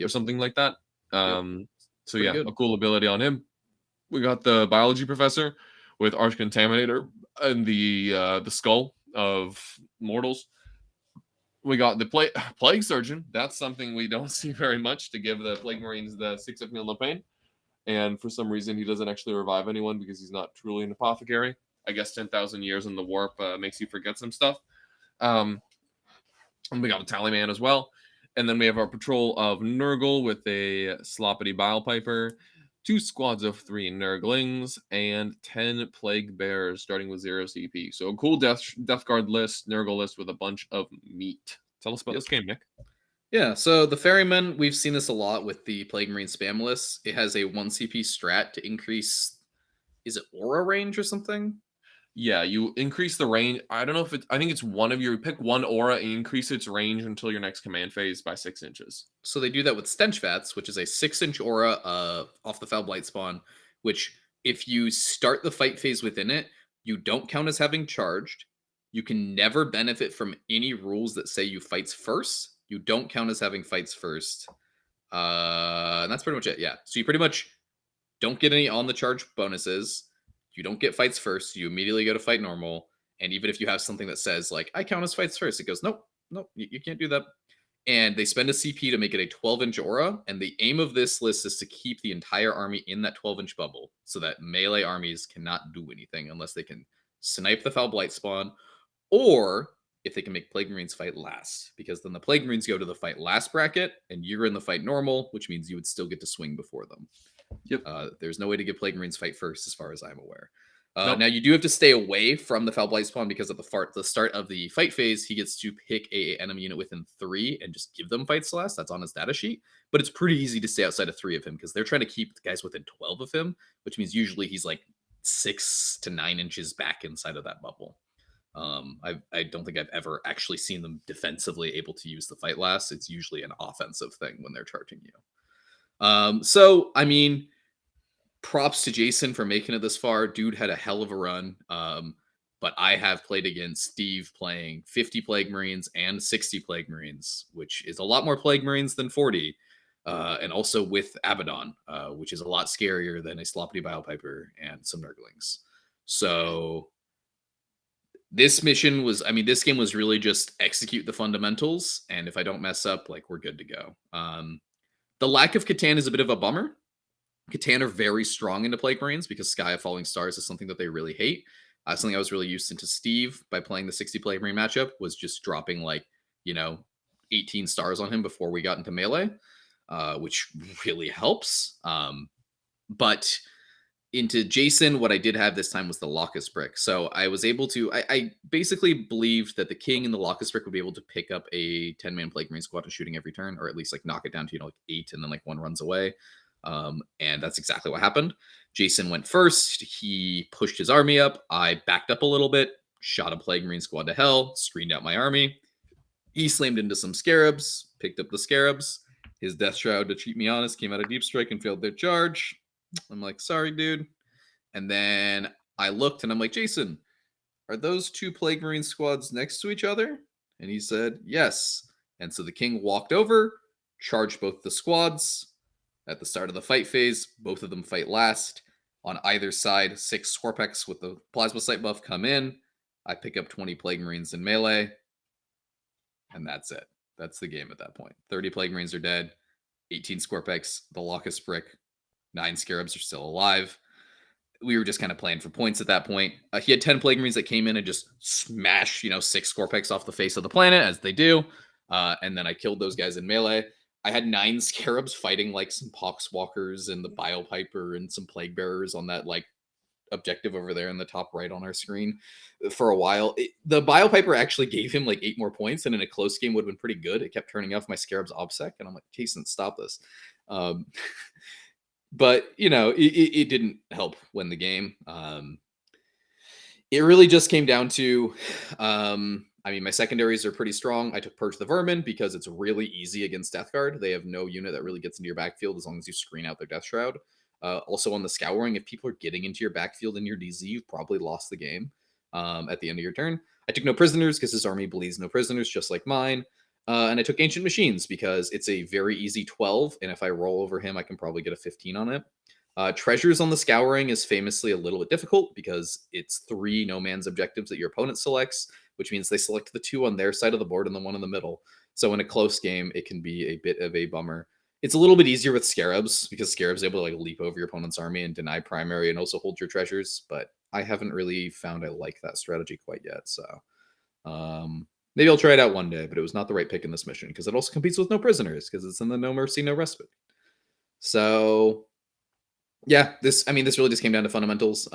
or something like that. So yeah, a cool ability on him. We got the biology professor with Arch Contaminator and the skull of mortals. We got the plague surgeon. That's something we don't see very much, to give the Plague Marines the 6 of no pain. And for some reason, he doesn't actually revive anyone because he's not truly an apothecary. I guess 10,000 years in the warp makes you forget some stuff. And we got a Tallyman as well. And then we have our patrol of Nurgle with a Sloppity Bile Piper, 2 squads of 3 Nurglings, and 10 Plague Bears starting with 0 CP. So a cool Death Guard list, Nurgle list with a bunch of meat. Tell us about this game, Nick. Yeah, so the Ferryman, we've seen this a lot with the Plague Marine spam list. It has a 1 CP strat to increase, is it aura range or something? Yeah, you increase the range. I don't know if I think it's one of your, pick one aura and increase its range until your next command phase by 6 inches. So they do that with Stench Vats, which is a 6-inch aura off the Foul Blight spawn, which if you start the fight phase within it, you don't count as having charged. You can never benefit from any rules that say you fights first. You don't count as having fights first. And that's pretty much it, yeah. So you pretty much don't get any on the charge bonuses. You don't get fights first. You immediately go to fight normal. And even if you have something that says, like, I count as fights first, it goes, nope, you can't do that. And they spend a CP to make it a 12-inch aura. And the aim of this list is to keep the entire army in that 12-inch bubble so that melee armies cannot do anything unless they can snipe the Foul Blight spawn, or if they can make Plague Marines fight last. Because then the Plague Marines go to the fight last bracket, and you're in the fight normal, which means you would still get to swing before them. Yep. There's no way to get Plague Marines fight first, as far as I'm aware. Nope. Now, you do have to stay away from the Foul Blight spawn because at the start of the fight phase, he gets to pick a enemy unit within 3 and just give them fights last. That's on his data sheet. But it's pretty easy to stay outside of 3 of him because they're trying to keep the guys within 12 of him, which means usually he's like 6 to 9 inches back inside of that bubble. I don't think I've ever actually seen them defensively able to use the fight last. It's usually an offensive thing when they're charging you. So, I mean, props to Jason for making it this far. Dude had a hell of a run. But I have played against Steve playing 50 Plague Marines and 60 Plague Marines, which is a lot more Plague Marines than 40. And also with Abaddon, which is a lot scarier than a Sloppity Bile Piper and some Nurglings. So this mission was, I mean, this game was really just execute the fundamentals. And if I don't mess up, like, we're good to go. The lack of Catan is a bit of a bummer. Catan are very strong into Plague Marines because Sky of Falling Stars is something that they really hate. Something I was really used into Steve by playing the 60 Plague Marine matchup was just dropping 18 stars on him before we got into melee, which really helps. But into Jason, what I did have this time was the Locust Brick. So I was able to, I basically believed that the King and the Locust Brick would be able to pick up a 10-man Plague Marine squad and shooting every turn, or at least knock it down to, 8 and then 1 runs away. And that's exactly what happened. Jason went first. He pushed his army up. I backed up a little bit, shot a Plague Marine squad to hell, screened out my army. He slammed into some Scarabs, picked up the Scarabs. His Death Shroud, to keep me honest, came out of Deep Strike and failed their charge. I'm like, sorry, dude. And then I looked and I'm like, Jason, are those 2 Plague Marine squads next to each other? And he said, yes. And so the King walked over, charged both the squads. At the start of the fight phase, both of them fight last. On either side, 6 Scorpex with the Plasma Sight buff come in. I pick up 20 Plague Marines in melee. And that's it. That's the game at that point. 30 Plague Marines are dead. 18 Scorpex, the Locust Brick. 9 Scarabs are still alive. We were just kind of playing for points at that point. He had 10 Plague Marines that came in and just smashed, 6 Scorpex off the face of the planet, as they do. And then I killed those guys in melee. I had 9 Scarabs fighting some Poxwalkers and the Bile Piper and some Plague Bearers on that objective over there in the top right on our screen for a while. The Biopiper actually gave him like 8 more points, and in a close game would have been pretty good. It kept turning off my Scarab's OBSEC, and I'm like, Jason, stop this. But it didn't help win the game. It really just came down to, my secondaries are pretty strong. I took Purge the Vermin because it's really easy against Death Guard. They have no unit that really gets into your backfield as long as you screen out their Death Shroud. Also on the Scouring, if people are getting into your backfield in your DZ, you've probably lost the game at the end of your turn. I took no prisoners because his army bleeds no prisoners, just like mine. And I took Ancient Machines because it's a very easy 12, and if I roll over him, I can probably get a 15 on it. Treasures on the Scouring is famously a little bit difficult because it's 3 no man's objectives that your opponent selects, which means they select the 2 on their side of the board and the 1 in the middle. So in a close game, it can be a bit of a bummer. It's a little bit easier with Scarabs because Scarabs able to like leap over your opponent's army and deny primary and also hold your treasures, but I haven't really found I like that strategy quite yet. So maybe I'll try it out one day, but it was not the right pick in this mission because it also competes with no prisoners because it's in the No Mercy, No Respite. So yeah, this really just came down to fundamentals.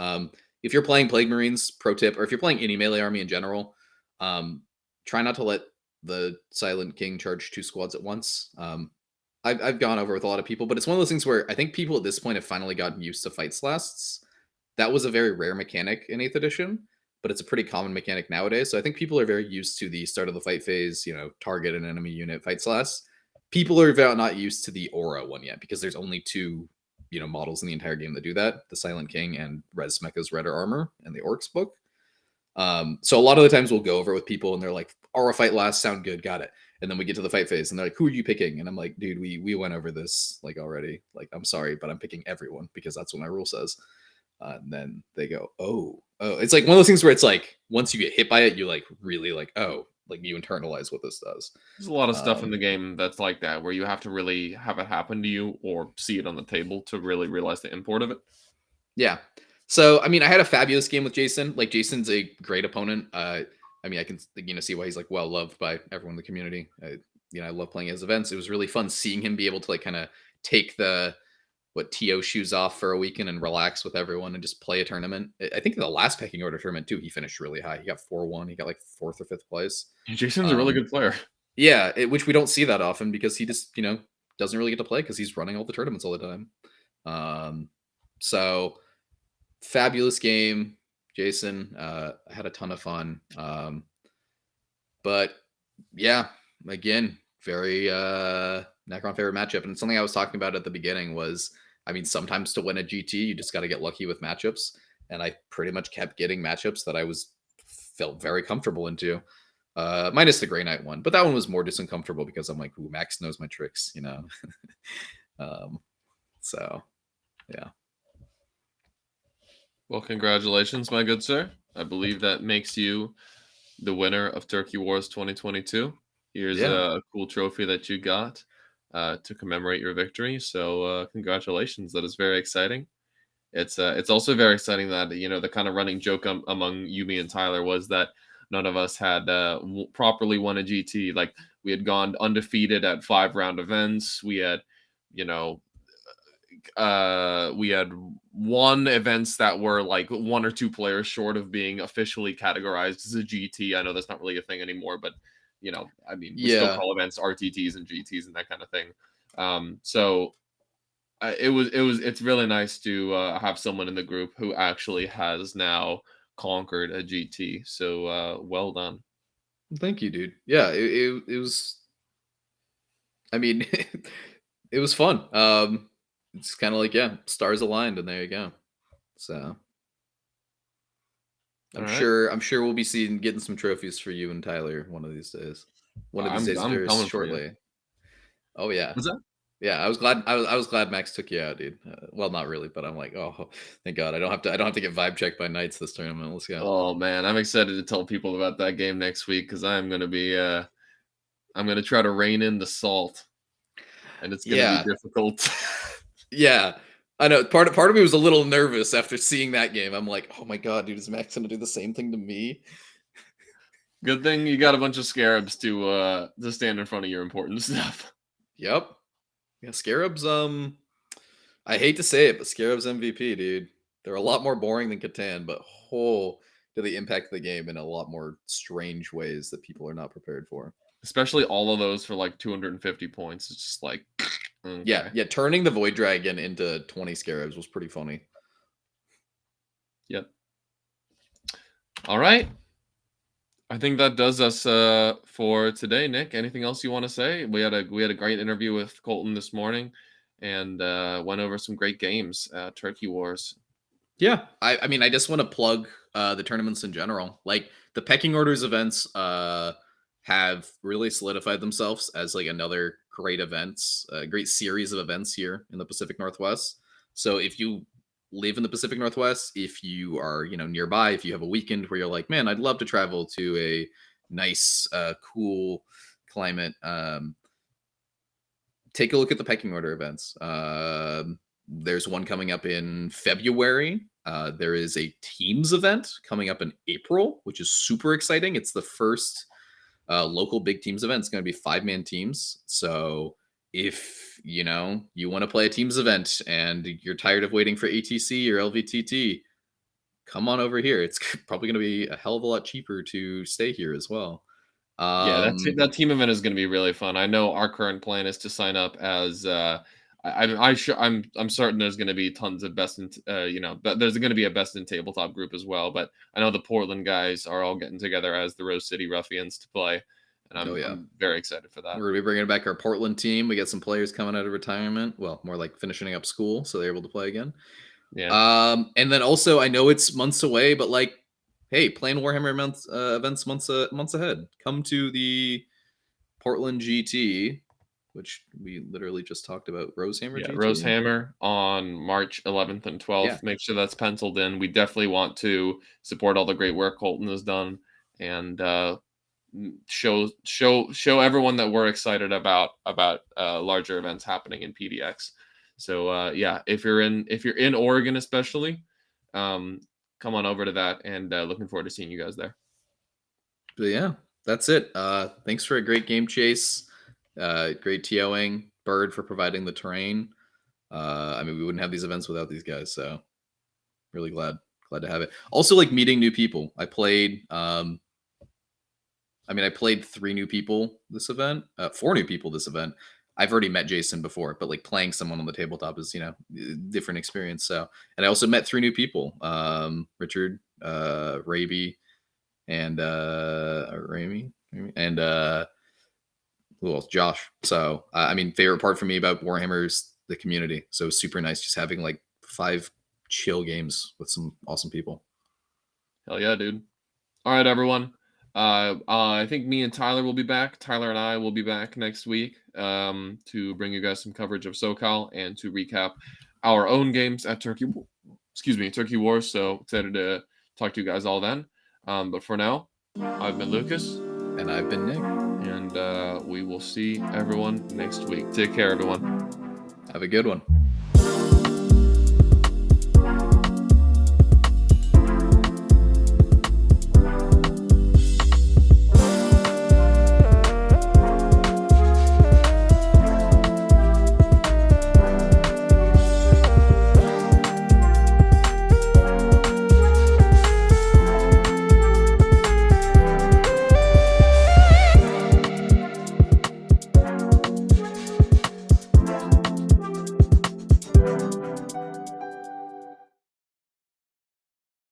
If you're playing Plague Marines, pro tip, or if you're playing any melee army in general, try not to let the Silent King charge 2 squads at once. I've gone over with a lot of people, but it's one of those things where I think people at this point have finally gotten used to fights lasts. That was a very rare mechanic in 8th edition, but it's a pretty common mechanic nowadays. So I think people are very used to the start of the fight phase, target an enemy unit, fights last. People are not used to the aura one yet because there's only 2 models in the entire game that do that, the Silent King and Res Mecha's Redder Armor and the Orcs book. So a lot of the times we'll go over it with people and they're like, aura fight last, sound good, got it. And then we get to the fight phase and they're like, who are you picking? And I'm like, dude, we went over this like already. Like, I'm sorry, but I'm picking everyone because that's what my rule says. And then they go, oh. It's like one of those things where it's like, once you get hit by it, you like really like, oh, like you internalize what this does. There's a lot of stuff in the game that's like that, where you have to really have it happen to you or see it on the table to really realize the import of it. Yeah. So, I had a fabulous game with Jason. Like, Jason's a great opponent. I can, see why he's like well loved by everyone in the community. I love playing his events. It was really fun seeing him be able to like kind of take the TO shoes off for a weekend and relax with everyone and just play a tournament. I think in the last pecking order tournament too, he finished really high. He got 4-1. He got like 4th or 5th place. Jason's a really good player. Yeah, which we don't see that often because he just, doesn't really get to play because he's running all the tournaments all the time. So fabulous game, Jason. I had a ton of fun. But yeah, again, very Necron favorite matchup. And something I was talking about at the beginning was, sometimes to win a GT, you just got to get lucky with matchups. And I pretty much kept getting matchups that I felt very comfortable into. Minus the Grey Knight one, but that one was more just uncomfortable because I'm like, ooh, Max knows my tricks, So yeah. Well, congratulations, my good sir. I believe that makes you the winner of Turkey Wars 2022. Here's a cool trophy that you got to commemorate your victory. So congratulations. That is very exciting. It's also very exciting that, the kind of running joke among you, me, and Tyler was that none of us had properly won a GT. Like, we had gone undefeated at 5-round events. We had, we had won events that were like 1 or 2 players short of being officially categorized as a GT. I know that's not really a thing anymore, but we still call events RTTs and GTs and that kind of thing. It's really nice to have someone in the group who actually has now conquered a GT. So well done. Thank you, dude. Yeah, it was. It was fun. It's kind of like, stars aligned, and there you go. So I'm sure we'll be getting some trophies for you and Tyler one of these days. One of these days, very shortly. Oh yeah. Was that? Yeah, I was glad Max took you out, dude. Well, not really, but I'm like, oh, thank God, I don't have to get vibe checked by Knights this tournament. Let's go. Oh man, I'm excited to tell people about that game next week because I'm gonna be I'm gonna try to rein in the salt, and it's gonna be difficult. Yeah, I know. Part of me was a little nervous after seeing that game. I'm like, oh my God, dude, is Max gonna do the same thing to me? Good thing you got a bunch of Scarabs to stand in front of your important stuff. Yep. Yeah, Scarabs. I hate to say it, but Scarabs MVP, dude. They're a lot more boring than Catan, but do they impact the game in a lot more strange ways that people are not prepared for. Especially all of those for like 250 points. It's just like, okay. Yeah. Turning the Void Dragon into 20 Scarabs was pretty funny. Yep. All right. I think that does us for today, Nick. Anything else you want to say? We had a great interview with Colten this morning, and went over some great games at Turkey Wars. Yeah, I mean, I just want to plug the tournaments in general. Like the Pecking Orders events have really solidified themselves as like another great events, a great series of events here in the Pacific Northwest. So if you live in the Pacific Northwest, if you are, nearby, if you have a weekend where you're like, man, I'd love to travel to a nice, cool climate, take a look at the Pecking Order events. There's one coming up in February. There is a teams event coming up in April, which is super exciting. It's the first local big teams event. It's going to be 5-man teams. So if you want to play a teams event and you're tired of waiting for ATC or LVTT, come on over here. It's probably going to be a hell of a lot cheaper to stay here as well. Yeah, that team event is going to be really fun. I know our current plan is to sign up as I'm certain there's going to be tons of best in but there's going to be a best in tabletop group as well. But I know the Portland guys are all getting together as the Rose City Ruffians to play, and I'm very excited for that. We're gonna be bringing back our Portland team. We got some players coming out of retirement. Well, more like finishing up school, so they're able to play again. Yeah. And then also, I know it's months away, but like, hey, playing Warhammer events months ahead. Come to the Portland GT, which we literally just talked about. Rosehammer GT? Rosehammer on March 11th and 12th. Yeah. Make sure that's penciled in. We definitely want to support all the great work Colten has done, and show everyone that we're excited about larger events happening in PDX. So if you're in Oregon especially, come on over to that, and looking forward to seeing you guys there. But yeah, that's it. Thanks for a great game chase. Great TOing. Bird for providing the terrain. I mean, we wouldn't have these events without these guys, so really glad to have it. Also, like meeting new people. I played 3 new people this event, 4 new people this event. I've already met Jason before, but like playing someone on the tabletop is, different experience. So, and I also met 3 new people, Richard, Raby, and Ramy, and who else? Josh. So, favorite part for me about Warhammer is the community. So super nice just having like 5 chill games with some awesome people. Hell yeah, dude. All right, everyone. I think me and Tyler will be back. Tyler and I will be back next week to bring you guys some coverage of SoCal and to recap our own games at Turkey Wars. So excited to talk to you guys all then. But for now, I've been Lucas. And I've been Nick. And we will see everyone next week. Take care, everyone. Have a good one.